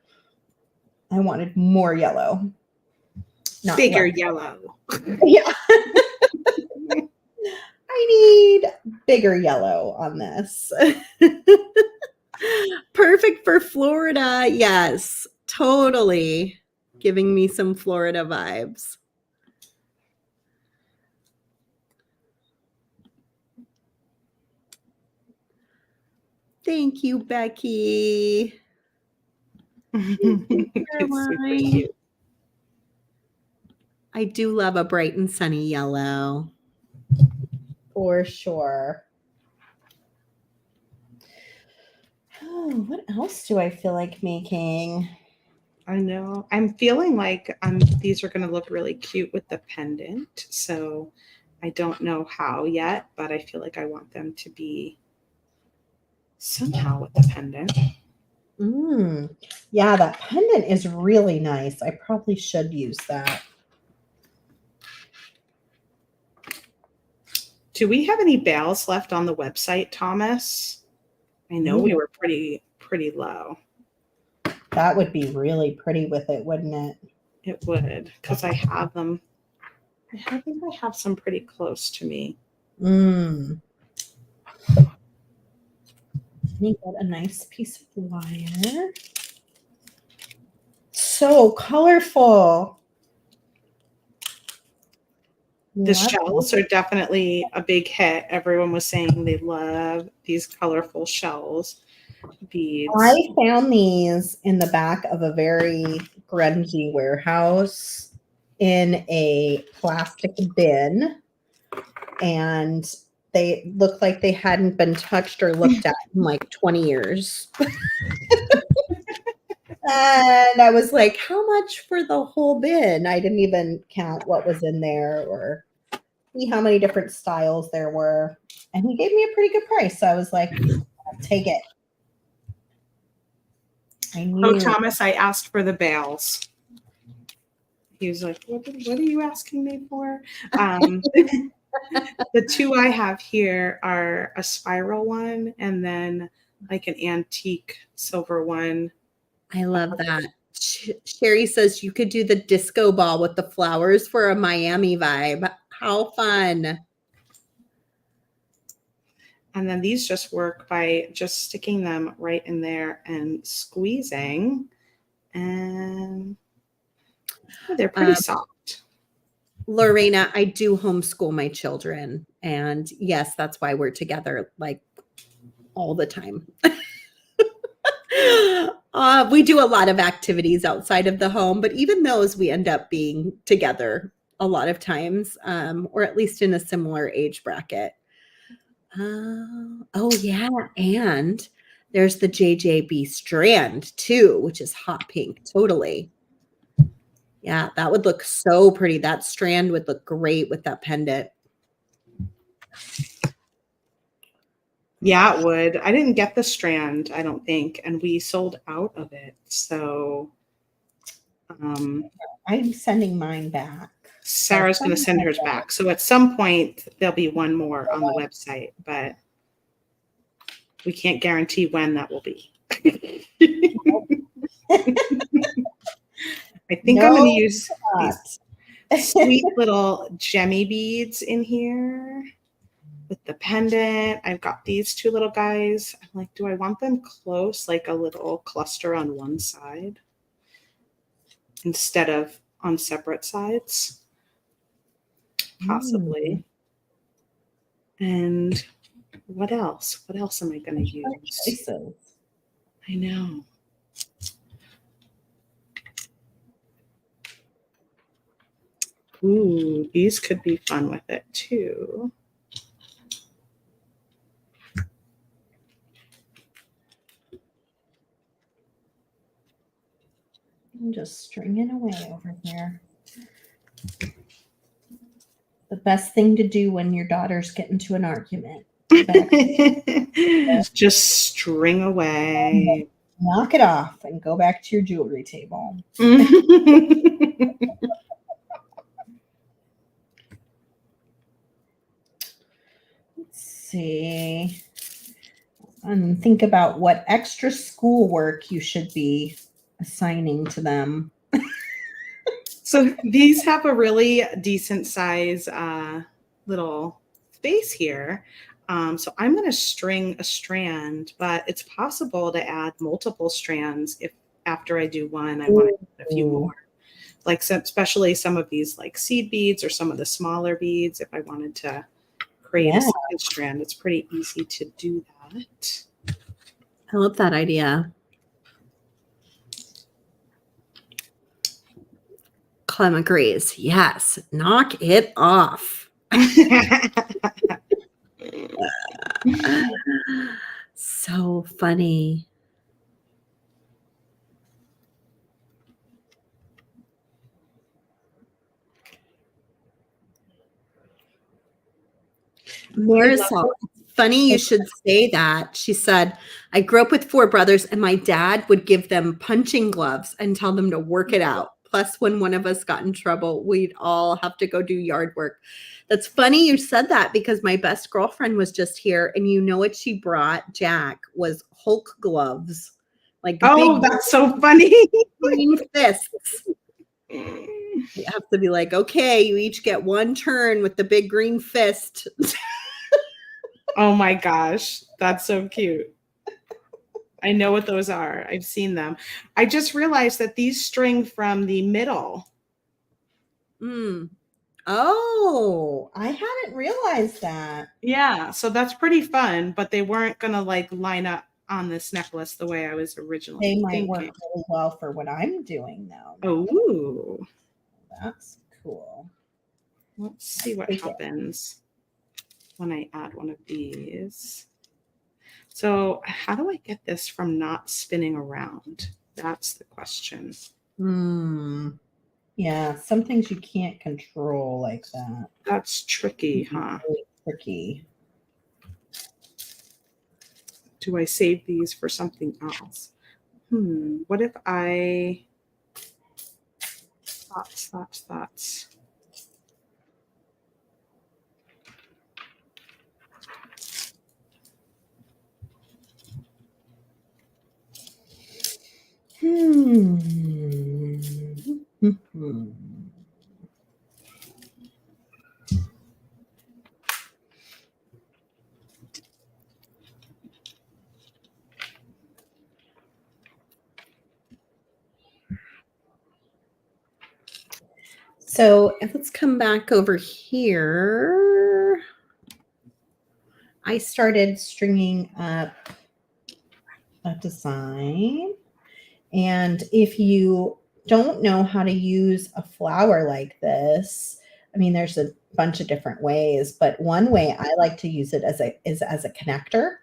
I wanted more yellow. Not bigger yellow. Yeah. I need bigger yellow on this. Perfect for Florida. Yes, totally. Giving me some Florida vibes. Thank you, Becky. Caroline. I do love a bright and sunny yellow. For sure. Oh, what else do I feel like making? I know. I'm feeling like these are going to look really cute with the pendant. So I don't know how yet, but I feel like I want them to be somehow with the pendant. Yeah, that pendant is really nice. I probably should use that. Do we have any bales left on the website, Thomas? I know we were pretty low. That would be really pretty with it, wouldn't it? It would, because I have them. I think I have some pretty close to me. Let me get a nice piece of wire. So colorful. The shells are definitely a big hit. Everyone was saying they love these colorful shells beads. I found these in the back of a very grungy warehouse in a plastic bin, and they looked like they hadn't been touched or looked at in like 20 years. And I was like, how much for the whole bin? I didn't even count what was in there or see how many different styles there were. And he gave me a pretty good price. So I was like, I'll take it. Oh, Thomas, I asked for the bales. He was like, what are you asking me for? The two I have here are a spiral one and then like an antique silver one. I love that. Sherry says you could do the disco ball with the flowers for a Miami vibe. How fun. And then these just work by just sticking them right in there and squeezing. And they're pretty soft. Lorena, I do homeschool my children. And yes, that's why we're together like all the time. We do a lot of activities outside of the home, but even those we end up being together a lot of times, or at least in a similar age bracket. Oh yeah, and there's the JJB strand too, which is hot pink. Totally. Yeah, that would look so pretty. That strand would look great with that pendant. Yeah, it would. I didn't get the strand, I don't think, and we sold out of it. So I'm sending mine back. Sarah's going to send hers back. So at some point there'll be one more on the website, but we can't guarantee when that will be. I think I'm going to use these sweet little gemmy beads in here with the pendant. I've got these two little guys. I'm like, do I want them close, like a little cluster on one side instead of on separate sides? Possibly. And what else? What else am I going to use? I know. Ooh, these could be fun with it too. I'm just stringing away over here. The best thing to do when your daughters get into an argument. Just string away. Knock it off and go back to your jewelry table. Let's see. And think about what extra schoolwork you should be assigning to them. So these have a really decent size little space here. So I'm going to string a strand, but it's possible to add multiple strands if after I do one, I want to add a few more. Like especially some of these like seed beads or some of the smaller beads. If I wanted to create a second strand, it's pretty easy to do that. I love that idea. Clem agrees. Yes, knock it off. So funny. Marisol, funny you should say that. She said, I grew up with 4 brothers and my dad would give them punching gloves and tell them to work it out. Plus, when one of us got in trouble, we'd all have to go do yard work. That's funny you said that because my best girlfriend was just here and you know what she brought, Jack, was Hulk gloves. Like big, that's so funny. Green fists. You have to be like, okay, you each get one turn with the big green fist. Oh my gosh, that's so cute. I know what those are. I've seen them. I just realized that these string from the middle. Oh, I hadn't realized that. Yeah, so that's pretty fun, but they weren't going to like line up on this necklace the way I was originally They might work thinking. really well for what I'm doing though. Oh, That's cool. let's see what happens when I add one of these. So how do I get this from not spinning around? That's the question. Yeah, some things you can't control like that. That's tricky, huh? Really tricky. Do I save these for something else? What if I... Thoughts. So let's come back over here. I started stringing up a design. And if you don't know how to use a flower like this, I mean, there's a bunch of different ways, but one way I like to use it is as a connector.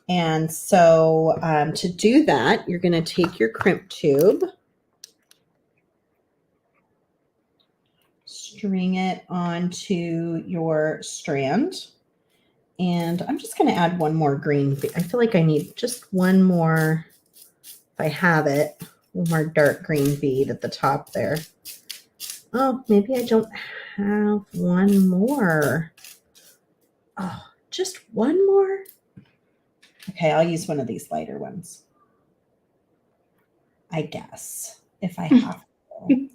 And so to do that, you're going to take your crimp tube, string it onto your strand. And I'm just going to add one more green. I feel like I need just one more, if I have it, one more dark green bead at the top there. Oh, maybe I don't have one more. Oh, just one more? Okay, I'll use one of these lighter ones, I guess, if I have to.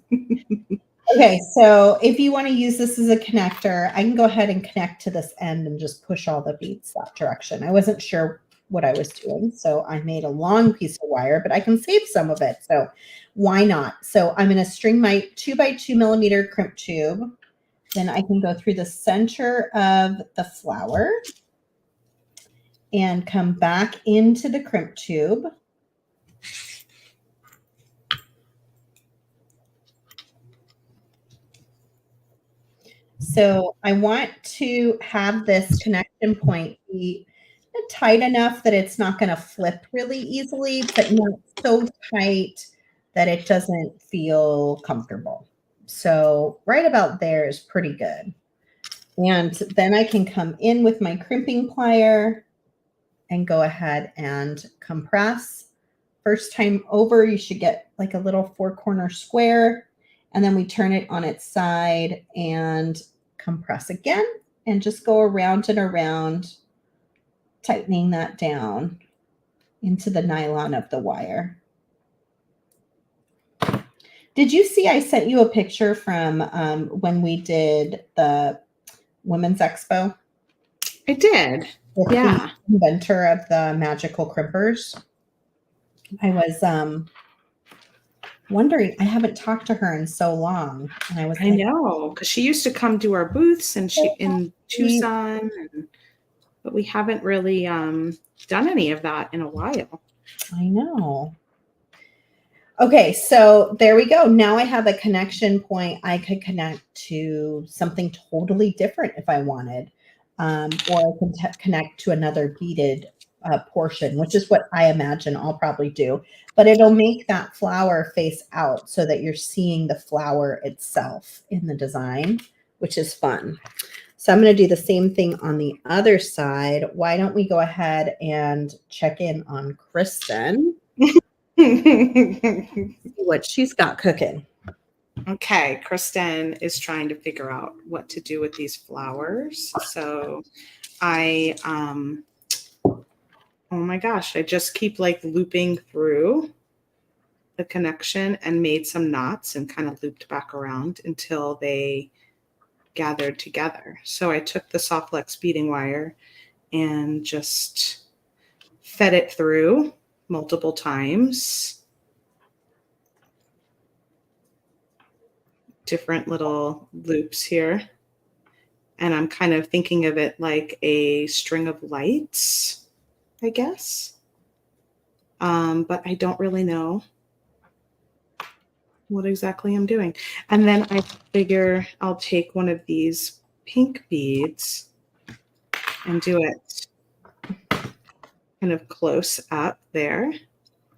Okay, so if you want to use this as a connector, I can go ahead and connect to this end and just push all the beads that direction. I wasn't sure what I was doing, so I made a long piece of wire, but I can save some of it, so why not? So I'm going to string my 2x2 millimeter crimp tube. Then I can go through the center of the flower and come back into the crimp tube. So I want to have this connection point be tight enough that it's not going to flip really easily, but not so tight that it doesn't feel comfortable. So right about there is pretty good. And then I can come in with my crimping plier and go ahead and compress. First time over, you should get like a little 4-corner square, and then we turn it on its side and compress again and just go around and around, tightening that down into the nylon of the wire. Did you see I sent you a picture from when we did the Women's Expo? I did. With the inventor of the magical crimpers. I was wondering, I haven't talked to her in so long. And I know, because she used to come to our booths and she in Tucson, but we haven't really done any of that in a while. I know. Okay, so there we go. Now I have a connection point. I could connect to something totally different if I wanted, or I can connect to another beaded portion, which is what I imagine I'll probably do. But it'll make that flower face out so that you're seeing the flower itself in the design, which is fun. So I'm going to do the same thing on the other side. Why don't we go ahead and check in on Kristen? See what she's got cooking. Okay, Kristen is trying to figure out what to do with these flowers. So I, oh my gosh, I just keep like looping through the connection and made some knots and kind of looped back around until they gathered together. So I took the soft flex beading wire and just fed it through multiple times different little loops here. And I'm kind of thinking of it like a string of lights, I guess. But I don't really know what exactly I'm doing. And then I figure I'll take one of these pink beads and do it kind of close up there.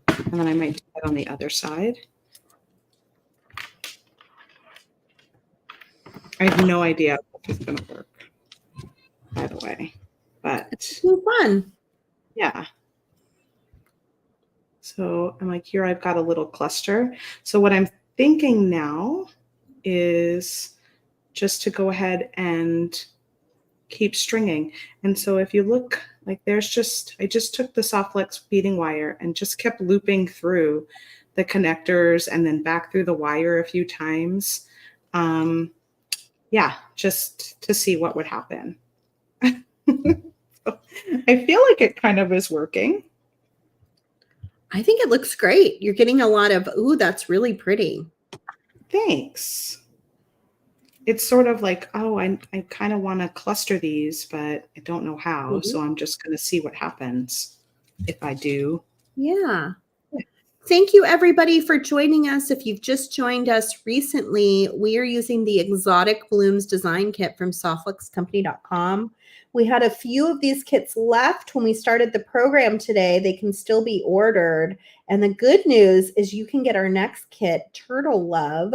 And then I might do it on the other side. I have no idea if it's going to work, by the way. But it's fun. Yeah. So I'm like, here I've got a little cluster. So what I'm thinking now is just to go ahead and keep stringing. And so if you look, like I just took the soft flex beading wire and just kept looping through the connectors and then back through the wire a few times. Yeah, just to see what would happen. I feel like it kind of is working. I think it looks great. You're getting a lot of, ooh, that's really pretty. Thanks. It's sort of like, oh, I kind of want to cluster these, but I don't know how. So I'm just going to see what happens if I do. Yeah. Thank you, everybody, for joining us. If you've just joined us recently, we are using the Exotic Blooms Design Kit from softflexcompany.com. We had a few of these kits left when we started the program today. They can still be ordered. And the good news is you can get our next kit, Turtle Love,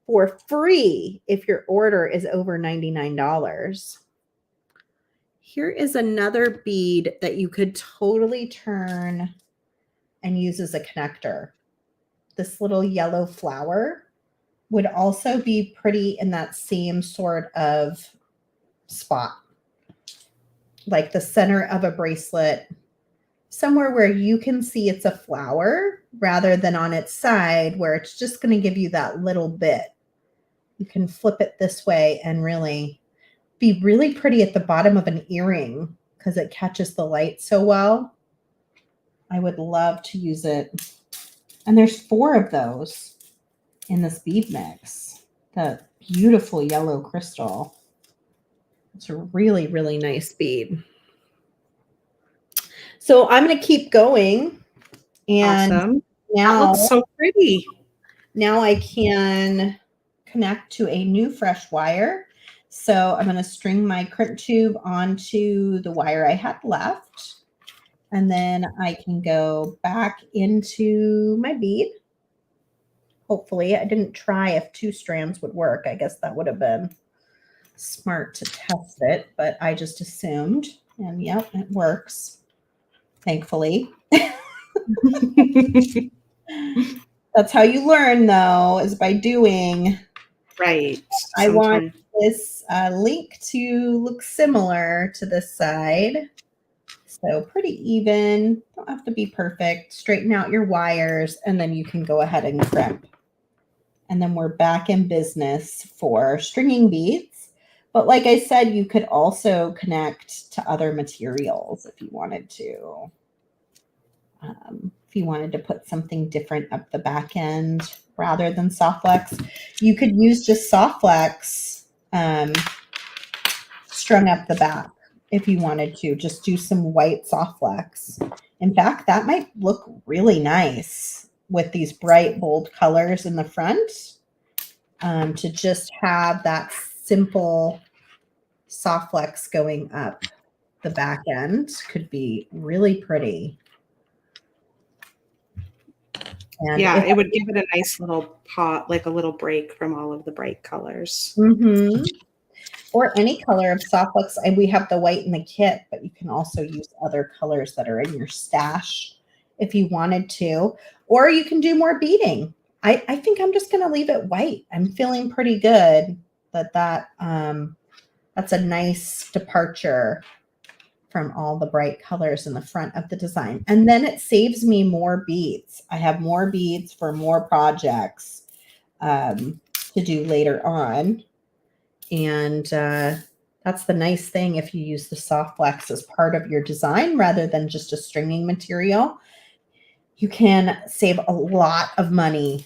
for free if your order is over $99. Here is another bead that you could totally turn and use as a connector. This little yellow flower would also be pretty in that same sort of spot, like the center of a bracelet, somewhere where you can see it's a flower rather than on its side where it's just going to give you that little bit. You can flip it this way and really be really pretty at the bottom of an earring because it catches the light so well. I would love to use it. And there's 4 of those in this bead mix. The beautiful yellow crystal. It's a really, really nice bead. So I'm going to keep going. And awesome. Now, that looks so pretty. Now I can connect to a new fresh wire. So I'm going to string my crimp tube onto the wire I had left. And then I can go back into my bead. Hopefully, I didn't try if 2 strands would work. I guess that would have been smart to test it, but I just assumed. And yep, it works. Thankfully. That's how you learn, though, is by doing. Right. I want this link to look similar to this side. So pretty even, don't have to be perfect. Straighten out your wires and then you can go ahead and crimp. And then we're back in business for stringing beads. But like I said, you could also connect to other materials if you wanted to. If you wanted to put something different up the back end rather than soft flex, you could use just soft flex strung up the back. If you wanted to, just do some white soft flex. In fact, that might look really nice with these bright, bold colors in the front. To just have that simple soft flex going up the back end could be really pretty. And yeah, it would give it a nice little pop, like a little break from all of the bright colors. Mm-hmm. Or any color of soft flex. And we have the white in the kit, but you can also use other colors that are in your stash if you wanted to. Or you can do more beading. I think I'm just going to leave it white. I'm feeling pretty good that that's a nice departure from all the bright colors in the front of the design. And then it saves me more beads. I have more beads for more projects to do later on. And that's the nice thing if you use the soft flex as part of your design rather than just a stringing material. You can save a lot of money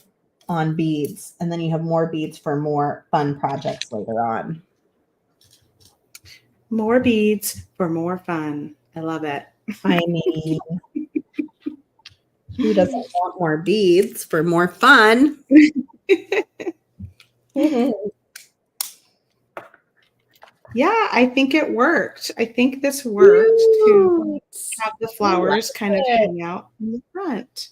on beads. And then you have more beads for more fun projects later on. More beads for more fun. I love it. I mean, who doesn't want more beads for more fun? Yeah, I think it worked. I think this worked to have the flowers kind of hang out in the front.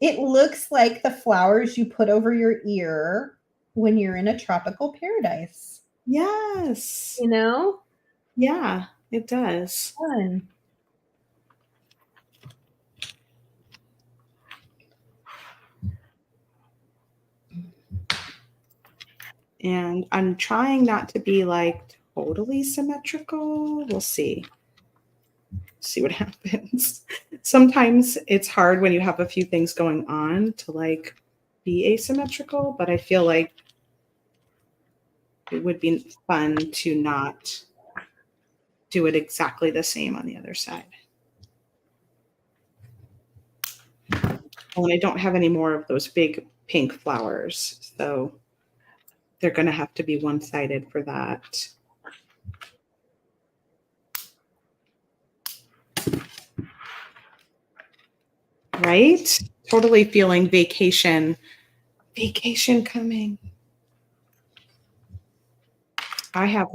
It looks like the flowers you put over your ear when you're in a tropical paradise. Yes. You know? Yeah, it does. Fun. And I'm trying not to be like totally symmetrical. We'll see. See what happens. Sometimes it's hard when you have a few things going on to like be asymmetrical, but I feel like it would be fun to not do it exactly the same on the other side. And I don't have any more of those big pink flowers, so they're going to have to be one-sided for that. Right? Totally feeling vacation coming. I have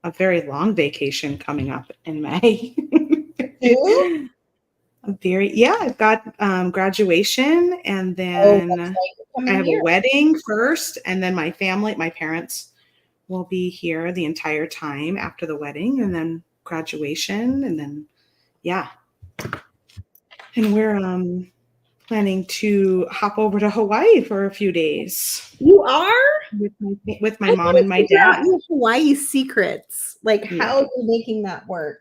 a very long vacation coming up in May. You? I've got graduation, and then I have a wedding first, and then my parents will be here the entire time after the wedding, and then graduation, and then and we're planning to hop over to Hawaii for a few days. You are? With my mom and my dad. Your Hawaii secrets. Like, how are you making that work?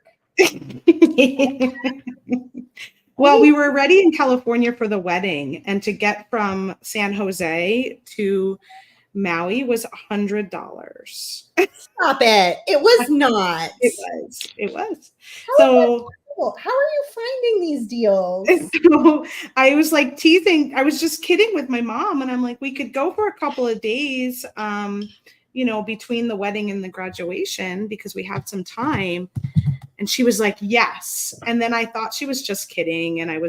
Well, we were already in California for the wedding, and to get from San Jose to Maui was $100. Stop it. It was not. It was. So how are you finding these deals? So I was like teasing. I was just kidding with my mom, and I'm like, we could go for a couple of days, between the wedding and the graduation because we have some time. And she was like, yes. And then I thought she was just kidding. And I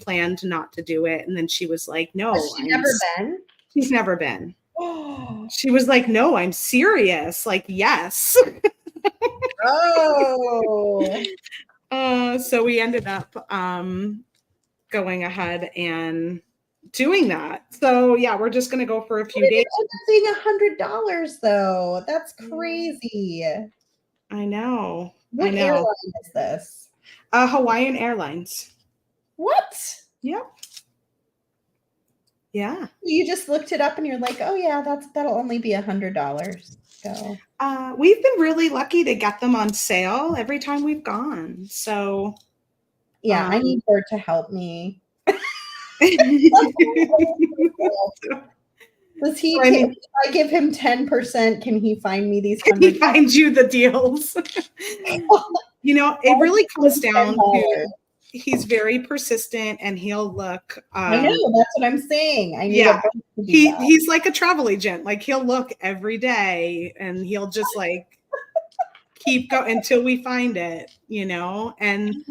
planned not to do it. And then she was like, no. She's never been? She's never been. She was like, no, I'm serious. Like, yes. Oh. So we ended up going ahead and doing that. So yeah, we're just going to go for a few days. Being $100 though. That's crazy. I know. What airline is this? Hawaiian Airlines. What? Yep. Yeah. You just looked it up and you're like, oh yeah, that'll only be $100. So we've been really lucky to get them on sale every time we've gone. So yeah, I need her to help me. Does he? If I give him 10%, can he find me these? He finds you the deals. It really comes down to he's very persistent, and he'll look. I know, that's what I'm saying. I need he's like a travel agent. Like he'll look every day, and he'll just like keep going until we find it. And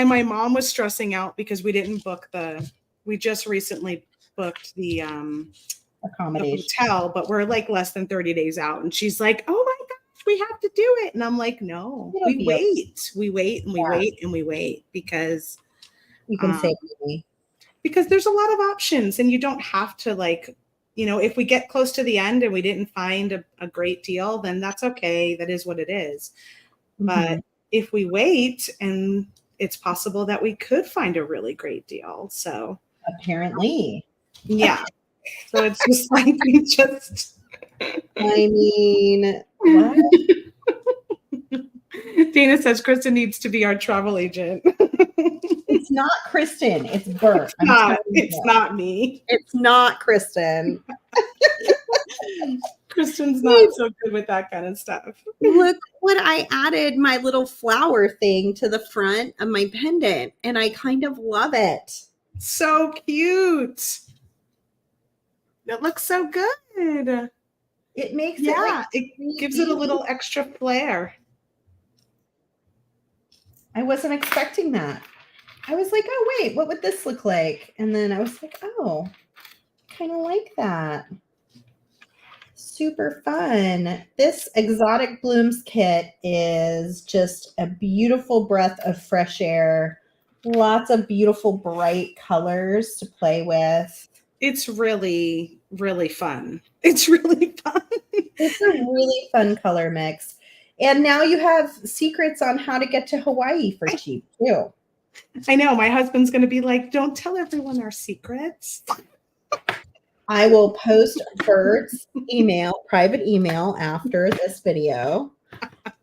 my mom was stressing out because we didn't book we just recently booked the accommodation hotel, but we're like less than 30 days out. And she's like, oh my gosh, we have to do it. And I'm like, no, we wait and we wait because you can save money. Because there's a lot of options, and you don't have to if we get close to the end and we didn't find a great deal, then that's okay. That is what it is. Mm-hmm. But if we wait, and it's possible that we could find a really great deal. So apparently. Yeah. So it's just like I mean, what? Dana says Kristen needs to be our travel agent. It's not Kristen. It's Bert. It's not me. It's not Kristen. Kristen's not so good with that kind of stuff. Look what I added, my little flower thing to the front of my pendant, and I kind of love it. So cute. It looks so good. It makes it like it gives it a little extra flair. I wasn't expecting that. I was like, oh wait, what would this look like? And then I was like, oh, kind of like that. Super fun. This Exotic Blooms kit is just a beautiful breath of fresh air. Lots of beautiful bright colors to play with. It's really, really fun. It's really fun. It's a really fun color mix. And now you have secrets on how to get to Hawaii for cheap too. I know. My husband's going to be like, don't tell everyone our secrets. I will post Bert's email, private email after this video.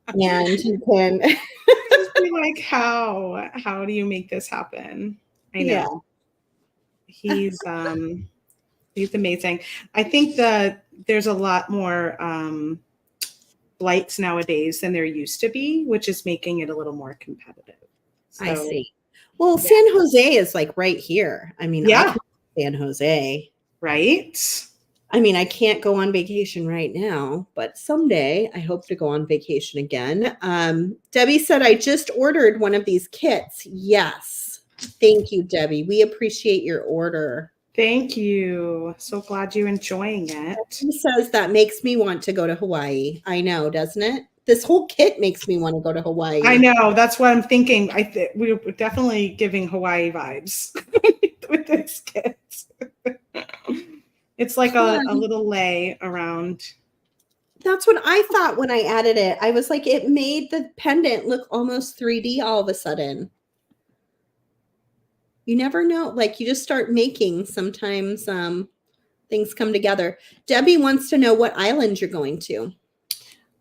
And you can just be like, how do you make this happen? I know. Yeah. He's amazing. I think that there's a lot more flights nowadays than there used to be, which is making it a little more competitive. So, I see. Well, yeah. San Jose is like right here. I mean, I can San Jose. Right? I mean, I can't go on vacation right now, but someday I hope to go on vacation again. Debbie said, I just ordered one of these kits. Yes. Thank you, Debbie. We appreciate your order. Thank you. So glad you're enjoying it. He says that makes me want to go to Hawaii. I know, doesn't it? This whole kit makes me want to go to Hawaii. I know. That's what I'm thinking. We're definitely giving Hawaii vibes with this kit. It's like a little lay around. That's what I thought when I added it. I was like, it made the pendant look almost 3D all of a sudden. You never know. Like you just start making, sometimes things come together. Debbie wants to know what island you're going to.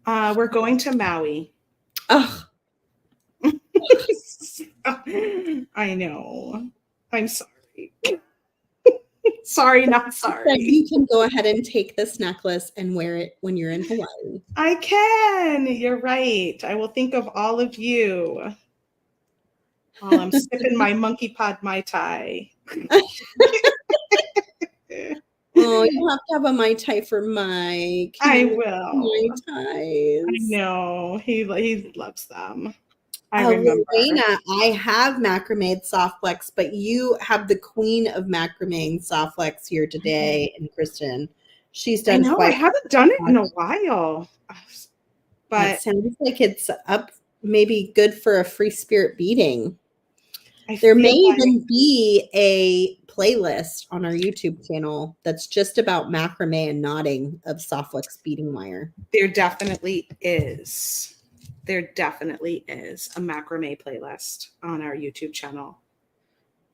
We're going to Maui. Oh. I know. I'm sorry. Sorry, not sorry. You can go ahead and take this necklace and wear it when you're in Hawaii. I can. You're right. I will think of all of you while I'm sipping my monkey pod Mai Tai. Oh, you have to have a Mai Tai for Mike. I will. Mai Tais. I know. He loves them. I remember. Lorena, I have macrame soft flex, but you have the queen of macrame soft flex here today, and Kristen. She's done. I know. I haven't done it in a while, but it sounds like it's up. Maybe good for a free spirit beading. There may even be a playlist on our YouTube channel that's just about macrame and knotting of soft flex beading wire. There definitely is. There definitely is a macrame playlist on our YouTube channel.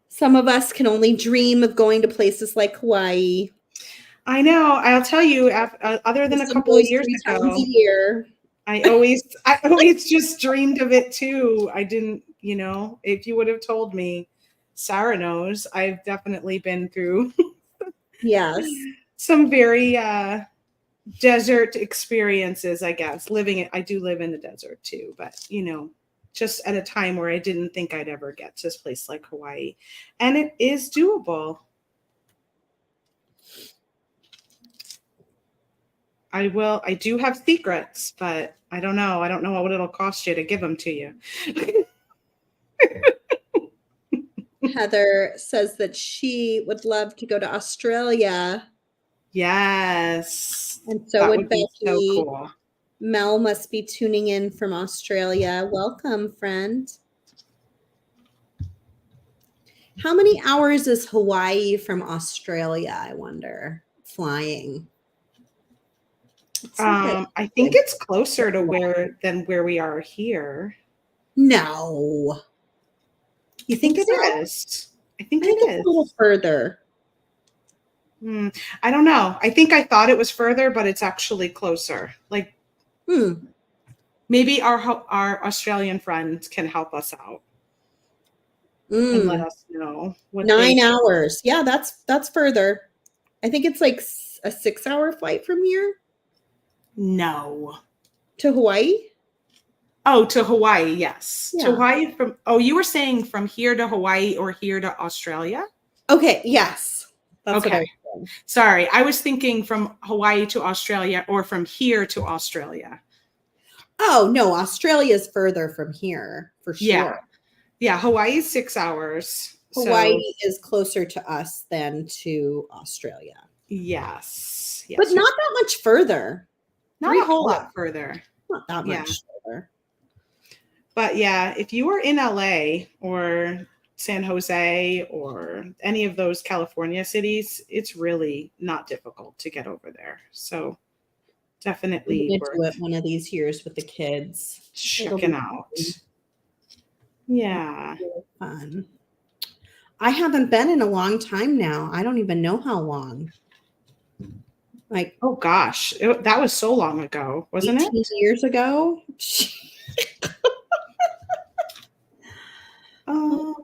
Some of us can only dream of going to places like Hawaii. I know. I'll tell you, other than a couple of years ago, I always just dreamed of it too. I didn't, if you would have told me, Sara knows, I've definitely been through some very desert experiences, I guess. I do live in the desert too, but just at a time where I didn't think I'd ever get to a place like Hawaii. And it is doable. I do have secrets, but I don't know. I don't know what it'll cost you to give them to you. Heather says that she would love to go to Australia. Yes. And so would Becky. So cool. Mel must be tuning in from Australia. Welcome, friend. How many hours is Hawaii from Australia, I wonder, flying? I think it's closer to where we are here. No. You think it is? I think it is. A little further. I don't know. I think I thought it was further, but it's actually closer. Like, maybe our Australian friends can help us out and let us know. 9 hours. Yeah, that's further. I think it's like a 6-hour flight from here. No. To Hawaii? Oh, to Hawaii, yes. Yeah. To Hawaii you were saying from here to Hawaii or here to Australia? Okay, yes. That's okay. Sorry, I was thinking from Hawaii to Australia or from here to Australia. Oh, no, Australia is further from here for sure. Yeah, Hawaii is 6 hours. Hawaii is closer to us than to Australia. Yes. But not that much further. Not a whole lot further. Not that much further. But yeah, if you are in LA or San Jose or any of those California cities, it's really not difficult to get over there. So definitely do it one of these years with the kids. Checking out. Yeah. Really fun. I haven't been in a long time now. I don't even know how long. Like, oh gosh, that was so long ago, wasn't it? 18 years ago.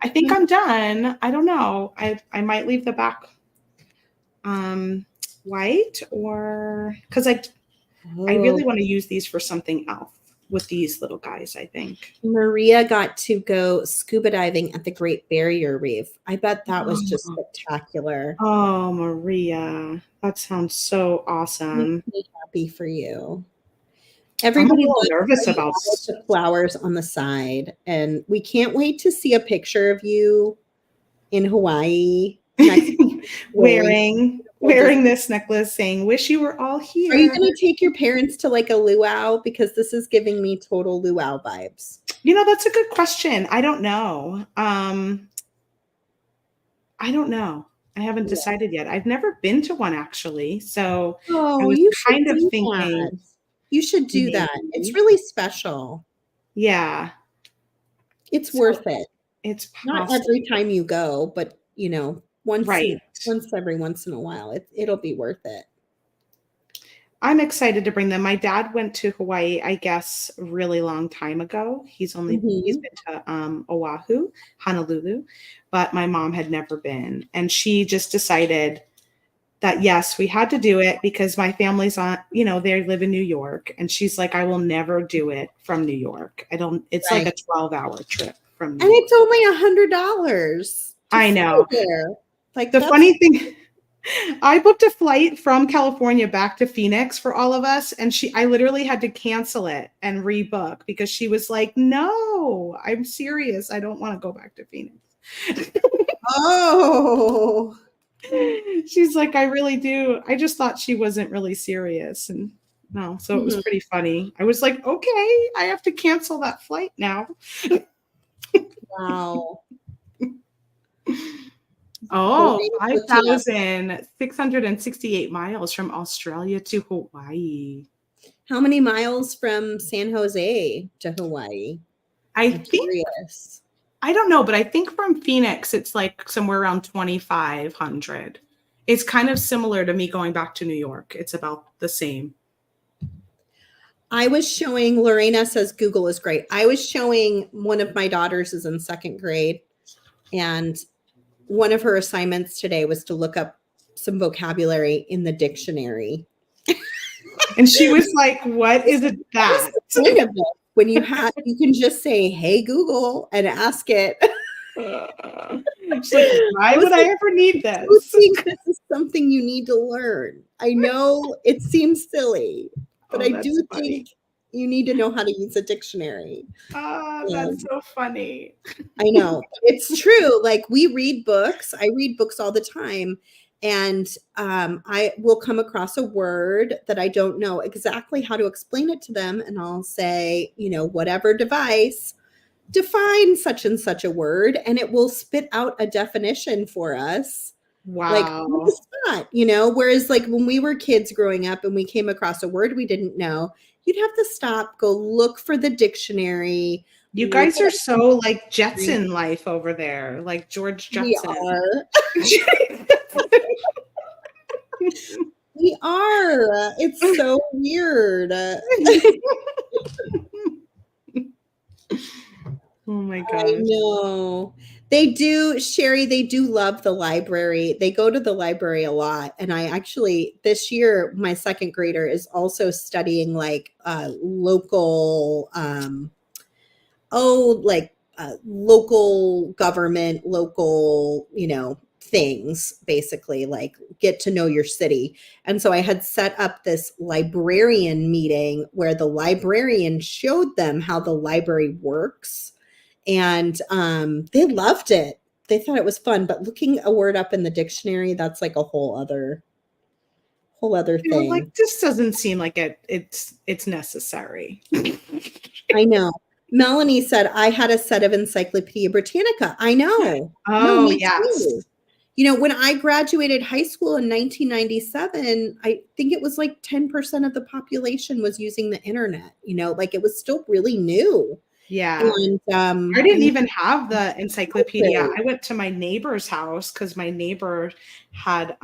I think I'm done. I don't know. I might leave the back white, or because I really want to use these for something else with these little guys, I think. Maria got to go scuba diving at the Great Barrier Reef. I bet that was just spectacular. Oh, Maria, that sounds so awesome. Makes me happy for you. Everybody loves nervous about the flowers on the side, and we can't wait to see a picture of you in Hawaii wearing this necklace saying, "Wish you were all here." Are you going to take your parents to like a luau? Because this is giving me total luau vibes. You know, that's a good question. I don't know. I don't know. I haven't decided yet. I've never been to one actually. So I was kind of thinking you should do that. It's really special. Yeah. It's worth it. It's not every time you go, but you know, once every once in a while, it'll be worth it. I'm excited to bring them. My dad went to Hawaii, I guess, a really long time ago. He's been to Oahu, Honolulu, but my mom had never been. And she just decided that, yes, we had to do it because my family's on, they live in New York. And she's like, I will never do it from New York. It's like a 12-hour trip from New York. It's only $100. I know. Like the funny thing, I booked a flight from California back to Phoenix for all of us. And I literally had to cancel it and rebook because she was like, no, I'm serious. I don't want to go back to Phoenix. Oh, she's like, I really do. I just thought she wasn't really serious. And no, so it was pretty funny. I was like, okay, I have to cancel that flight now. Wow. Oh, 5,668 miles from Australia to Hawaii. How many miles from San Jose to Hawaii? I don't know, but I think from Phoenix, it's like somewhere around 2,500. It's kind of similar to me going back to New York. It's about the same. I was showing, Lorena says Google is great. I was showing one of my daughters is in 2nd grade, and one of her assignments today was to look up some vocabulary in the dictionary. And she was like, what is it that? When you can just say, hey, Google, and ask it. She's like, why would I ever need this? I think this is something you need to learn. I know it seems silly, but I do think you need to know how to use a dictionary. That's so funny. I know. It's true. Like we read books. I read books all the time. And I will come across a word that I don't know exactly how to explain it to them. And I'll say, whatever device, define such and such a word. And it will spit out a definition for us. Wow. Like, what is that? Whereas like when we were kids growing up and we came across a word we didn't know, you'd have to stop, go look for the dictionary. You guys are so like Jetson life over there, like George Jetson. We are. We are. It's so weird. Oh my God. I know. They do, Sherry, they do love the library. They go to the library a lot. And I actually, this year, my 2nd grader is also studying like local, local government, local, things, basically, like get to know your city. And so I had set up this librarian meeting where the librarian showed them how the library works. And they loved it. They thought it was fun, but looking a word up in the dictionary, that's like a whole other thing. Like, this doesn't seem like it's necessary. I know. Melanie said, I had a set of Encyclopedia Britannica. I know. Oh, no, me yes. too. You know, when I graduated high school in 1997, I think it was like 10% of the population was using the internet, you know, like it was still really new. Yeah. And, I didn't even have the encyclopedia. I went to my neighbor's house because my neighbor had,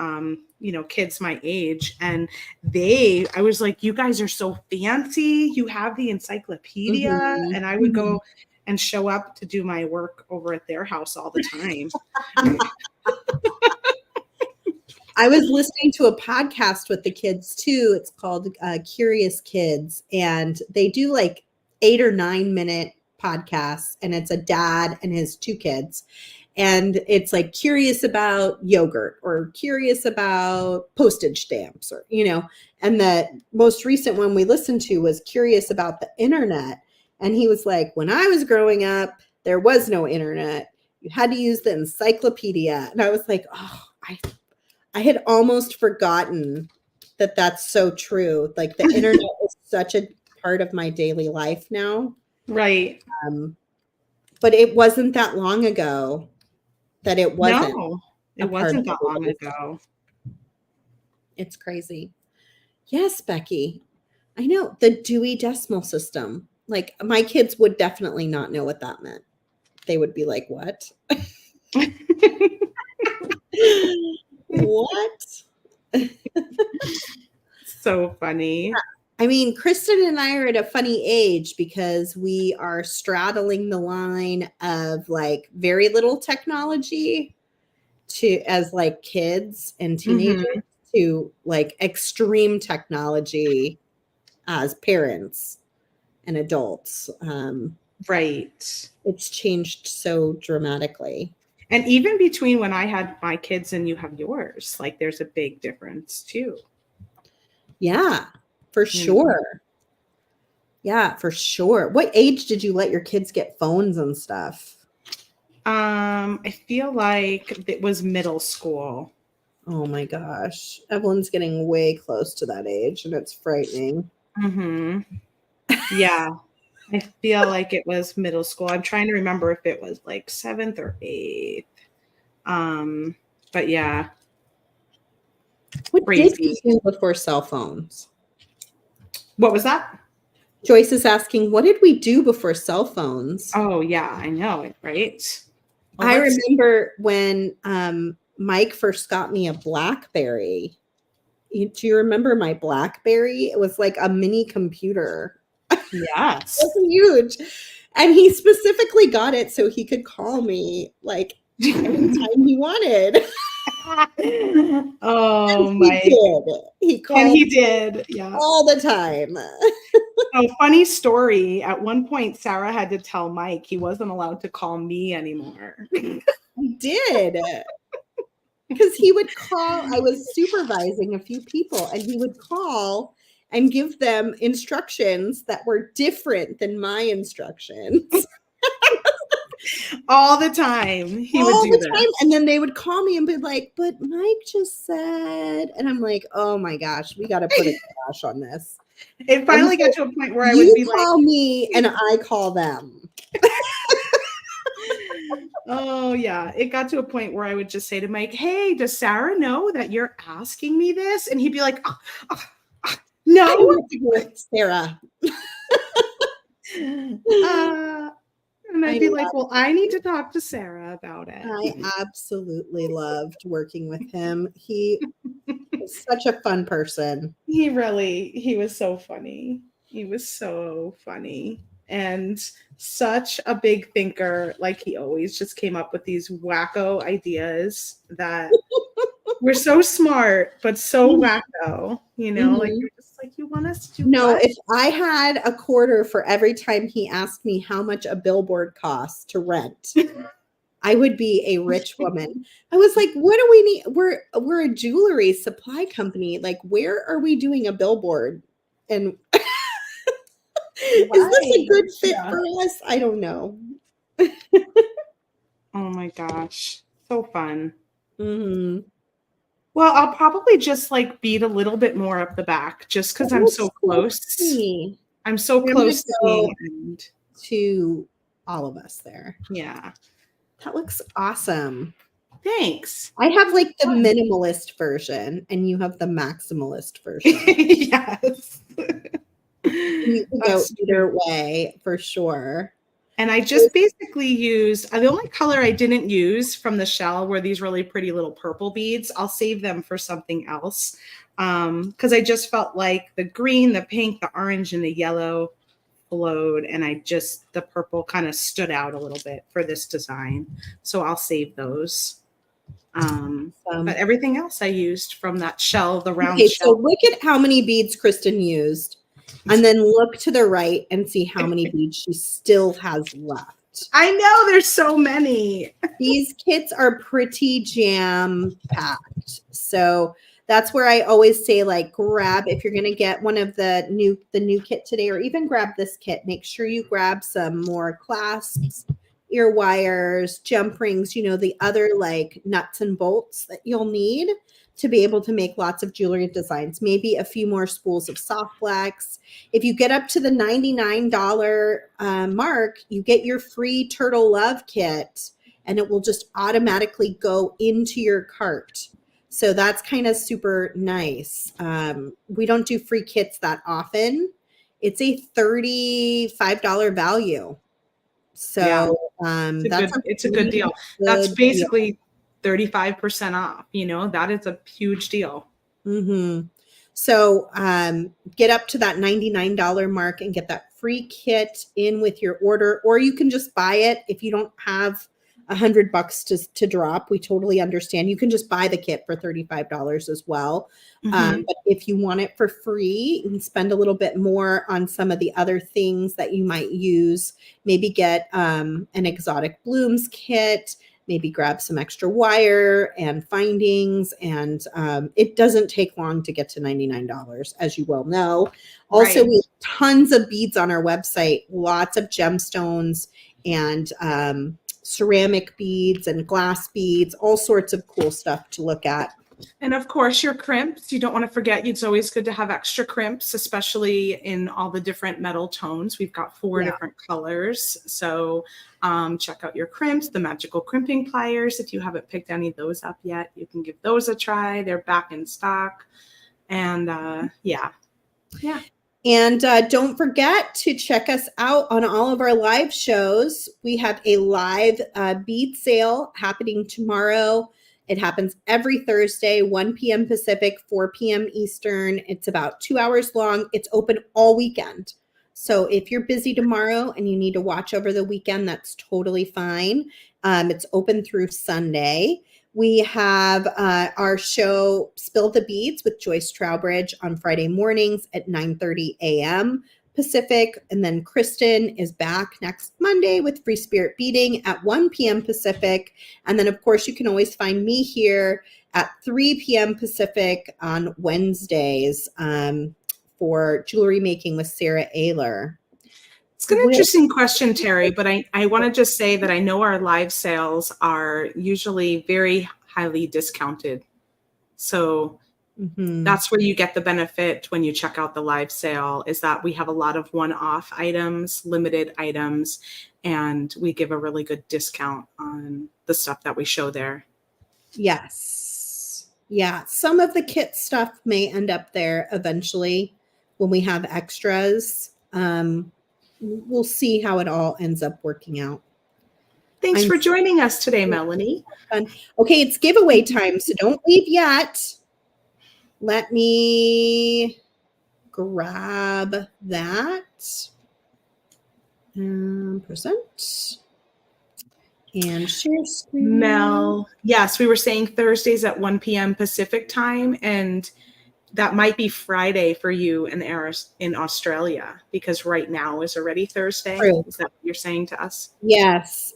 you know, kids my age, and I was like, you guys are so fancy. You have the encyclopedia. Mm-hmm. And I would go and show up to do my work over at their house all the time. I was listening to a podcast with the kids too. It's called Curious Kids, and they do like 8 or 9 minute podcasts, and it's a dad and his 2 kids. And it's like curious about yogurt or curious about postage stamps, or, you know, and the most recent one we listened to was curious about the internet. And he was like, when I was growing up, there was no internet. You had to use the encyclopedia. And I was like, oh, I had almost forgotten that that's so true. Like the internet is such a part of my daily life now. Right. But it wasn't that long ago that it wasn't. No, it wasn't that long ago. It's crazy. Yes, Becky. I know. The Dewey Decimal System. Like my kids would definitely not know what that meant. They would be like, what? What? So funny. I mean, Kristen and I are at a funny age because we are straddling the line of like very little technology as like kids and teenagers to like extreme technology as parents and adults. Right. It's changed so dramatically. And even between when I had my kids and you have yours, like there's a big difference too. Yeah, for sure. Yeah, for sure. What age did you let your kids get phones and stuff? I feel like it was middle school. Oh my gosh. Evelyn's getting way close to that age and it's frightening. Yeah. I feel like it was middle school. I'm trying to remember if it was like 7th or 8th. But yeah. What did you do before cell phones? What was that? Joyce is asking, what did we do before cell phones? Oh yeah, I know it, right? Well, I remember when Mike first got me a BlackBerry. Do you remember my BlackBerry? It was like a mini computer. Yes. It was huge. And he specifically got it so he could call me like anytime he wanted. Oh my! He called. And he did, yeah, all the time. So funny story. At one point, Sarah had to tell Mike he wasn't allowed to call me anymore. He did. Because he would call. I was supervising a few people, and he would call and give them instructions that were different than my instructions. All the time. He would do that. And then they would call me and be like, but Mike just said, and I'm like, oh my gosh, we got to put a kibosh on this. It finally got to a point where I would be like, you call me and I call them. Oh yeah. It got to a point where I would just say to Mike, hey, does Sarah know that you're asking me this? And he'd be like, no, Sarah. And I'd be like, well, I need to talk to Sarah about it. I absolutely loved working with him. He was such a fun person. He was so funny. He was so funny and such a big thinker. Like he always just came up with these wacko ideas that were so smart, but so wacko, you know, like you're just like, you want us to do what? If I had a quarter for every time he asked me how much a billboard costs to rent, I would be a rich woman. I was like, what do we need? We're a jewelry supply company. Like, where are we doing a billboard? And is this a good fit for us? I don't know. Oh my gosh. So fun. Mm-hmm. Well, I'll probably just like bead a little bit more up the back just because I'm so close. I'm so close to being end. To all of us there. Yeah. That looks awesome. Thanks. I have like the minimalist version and you have the maximalist version. Yes. You can go either way for sure. And I just basically used, the only color I didn't use from the shell were these really pretty little purple beads. I'll save them for something else because I just felt like the green, the pink, the orange, and the yellow flowed, and the purple kind of stood out a little bit for this design. So I'll save those. But everything else I used from that shell, the round shell. So look at how many beads Kristen used. And then look to the right and see how many beads she still has left. I know there's so many. These kits are pretty jam-packed. So that's where I always say, like, grab, if you're going to get one of the new kit today, or even grab this kit, make sure you grab some more clasps, ear wires, jump rings, the other like nuts and bolts that you'll need to be able to make lots of jewelry designs, maybe a few more spools of soft flex. If you get up to the $99 mark, you get your free Turtle Love kit and it will just automatically go into your cart. So that's kind of super nice. We don't do free kits that often. It's a $35 value. So it's a good deal. That's basically 35% off. That is a huge deal. Mm-hmm. So get up to that $99 mark and get that free kit in with your order, or you can just buy it if you don't have $100 to drop. We totally understand. You can just buy the kit for $35 as well. Mm-hmm. But if you want it for free, you can spend a little bit more on some of the other things that you might use. Maybe get an exotic blooms kit, maybe grab some extra wire and findings. And it doesn't take long to get to $99, as you well know. Also, we have tons of beads on our website, lots of gemstones and ceramic beads and glass beads, all sorts of cool stuff to look at. And of course, your crimps. You don't want to forget, it's always good to have extra crimps, especially in all the different metal tones. We've got 4 different colors. So check out your crimps, the magical crimping pliers. If you haven't picked any of those up yet, you can give those a try. They're back in stock. And yeah. And don't forget to check us out on all of our live shows. We have a live bead sale happening tomorrow. It happens every Thursday, 1 p.m. Pacific, 4 p.m. Eastern. It's about 2 hours long. It's open all weekend. So if you're busy tomorrow and you need to watch over the weekend, that's totally fine. It's open through Sunday. We have our show Spill the Beads with Joyce Trowbridge on Friday mornings at 9:30 a.m. Pacific. And then Kristen is back next Monday with Free Spirit Beading at 1 p.m. Pacific. And then, of course, you can always find me here at 3 p.m. Pacific on Wednesdays for Jewelry Making with Sara Oehler. It's an interesting question, Terry, but I want to just say that I know our live sales are usually very highly discounted. So that's where you get the benefit when you check out the live sale, is that we have a lot of one-off items, limited items, and we give a really good discount on the stuff that we show there. Yes. Yeah. Some of the kit stuff may end up there eventually when we have extras. We'll see how it all ends up working out. Thanks for joining us today, Melanie. Okay, it's giveaway time, so don't leave yet. Let me grab that percent and share screen. Mel, yes, we were saying Thursdays at 1 p.m. Pacific time, and that might be Friday for you in Australia, because right now is already Thursday. True. Is that what you're saying to us? Yes.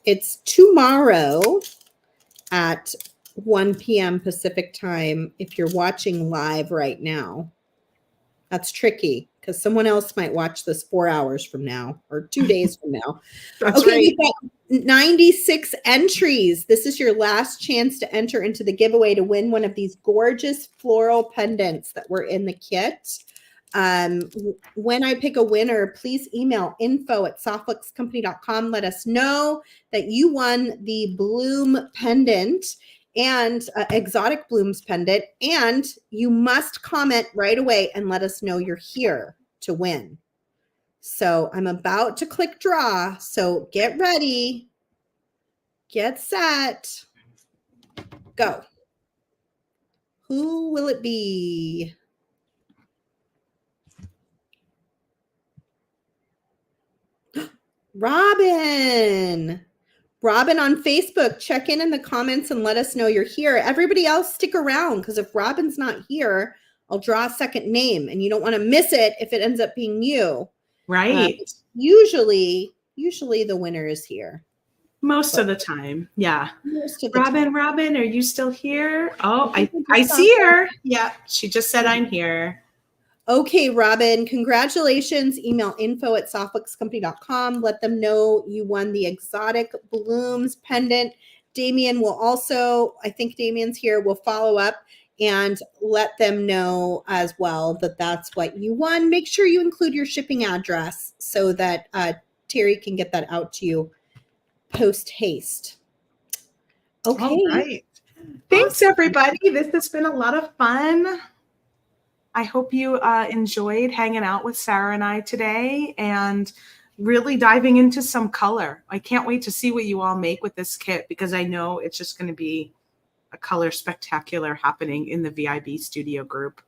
it's tomorrow at 1 p.m. Pacific time if you're watching live right now. That's tricky because someone else might watch this 4 hours from now or 2 days from now. That's okay, right. We've got 96 entries. This is your last chance to enter into the giveaway to win one of these gorgeous floral pendants that were in the kit. When I pick a winner, please email info@softluxcompany.com. Let us know that you won the bloom pendant and exotic blooms pendant, and you must comment right away and let us know you're here to win. So I'm about to click draw. So get ready, get set, go. Who will it be? Robin. Robin on Facebook, check in the comments and let us know you're here. Everybody else stick around because if Robin's not here, I'll draw a second name and you don't want to miss it if it ends up being you. Right. Usually the winner is here. Most of the time. Yeah. Most of the Robin, are you still here? Oh, I see her. Yeah. She just said I'm here. Okay, Robin, congratulations. Email info@softluxcompany.com. Let them know you won the exotic blooms pendant. Damien will also, I think Damien's here, will follow up and let them know as well that that's what you won. Make sure you include your shipping address so that Terry can get that out to you post haste. Okay. All right. Thanks, everybody. This has been a lot of fun. I hope you enjoyed hanging out with Sara and I today and really diving into some color. I can't wait to see what you all make with this kit because I know it's just going to be a color spectacular happening in the VIB studio group.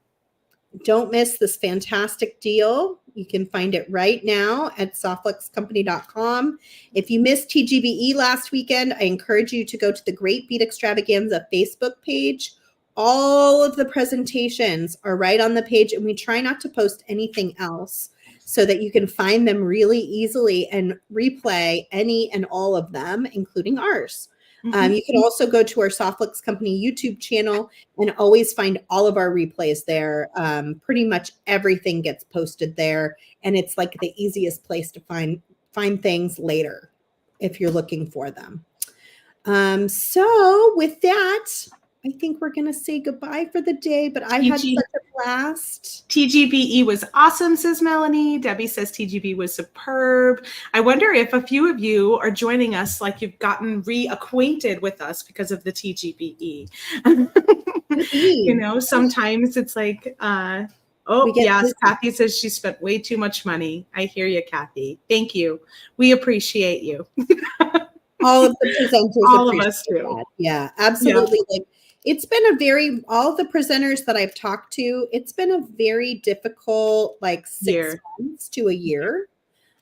Don't miss this fantastic deal. You can find it right now at softluxcompany.com. If you missed TGBE last weekend, I encourage you to go to the Great Bead Extravaganza Facebook page. All of the presentations are right on the page, and we try not to post anything else so that you can find them really easily and replay any and all of them, including ours. Mm-hmm. You can also go to our Softlux Company YouTube channel and always find all of our replays there. Pretty much everything gets posted there, and it's like the easiest place to find things later if you're looking for them. So with that, I think we're going to say goodbye for the day, but I had such a blast. TGBE was awesome, says Melanie. Debbie says TGB was superb. I wonder if a few of you are joining us like you've gotten reacquainted with us because of the TGBE. You know, sometimes it's like, yes, Kathy says she spent way too much money. I hear you, Kathy. Thank you. We appreciate you. All of the presenters. All of us do. That. Yeah, absolutely. Yeah. Like, it's been all the presenters that I've talked to, it's been a very difficult, like 6 months to a year.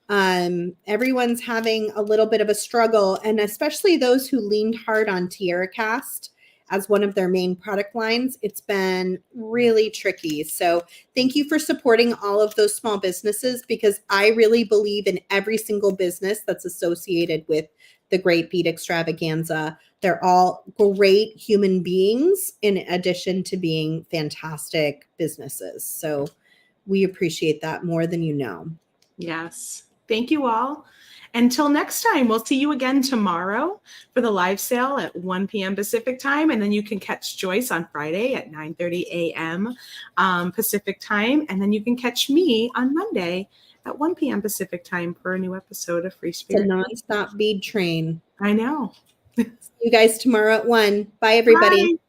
Everyone's having a little bit of a struggle, and especially those who leaned hard on Tierra Cast as one of their main product lines. It's been really tricky. So thank you for supporting all of those small businesses, because I really believe in every single business that's associated with the Great Bead Extravaganza. They're all great human beings in addition to being fantastic businesses. So we appreciate that more than you know. Yes. Thank you all. Until next time, we'll see you again tomorrow for the live sale at 1 p.m. Pacific time. And then you can catch Joyce on Friday at 9:30 a.m. Pacific time. And then you can catch me on Monday at 1 p.m. Pacific time for a new episode of Free Spirit. It's a nonstop bead train. I know. See you guys tomorrow at 1. Bye, everybody. Bye.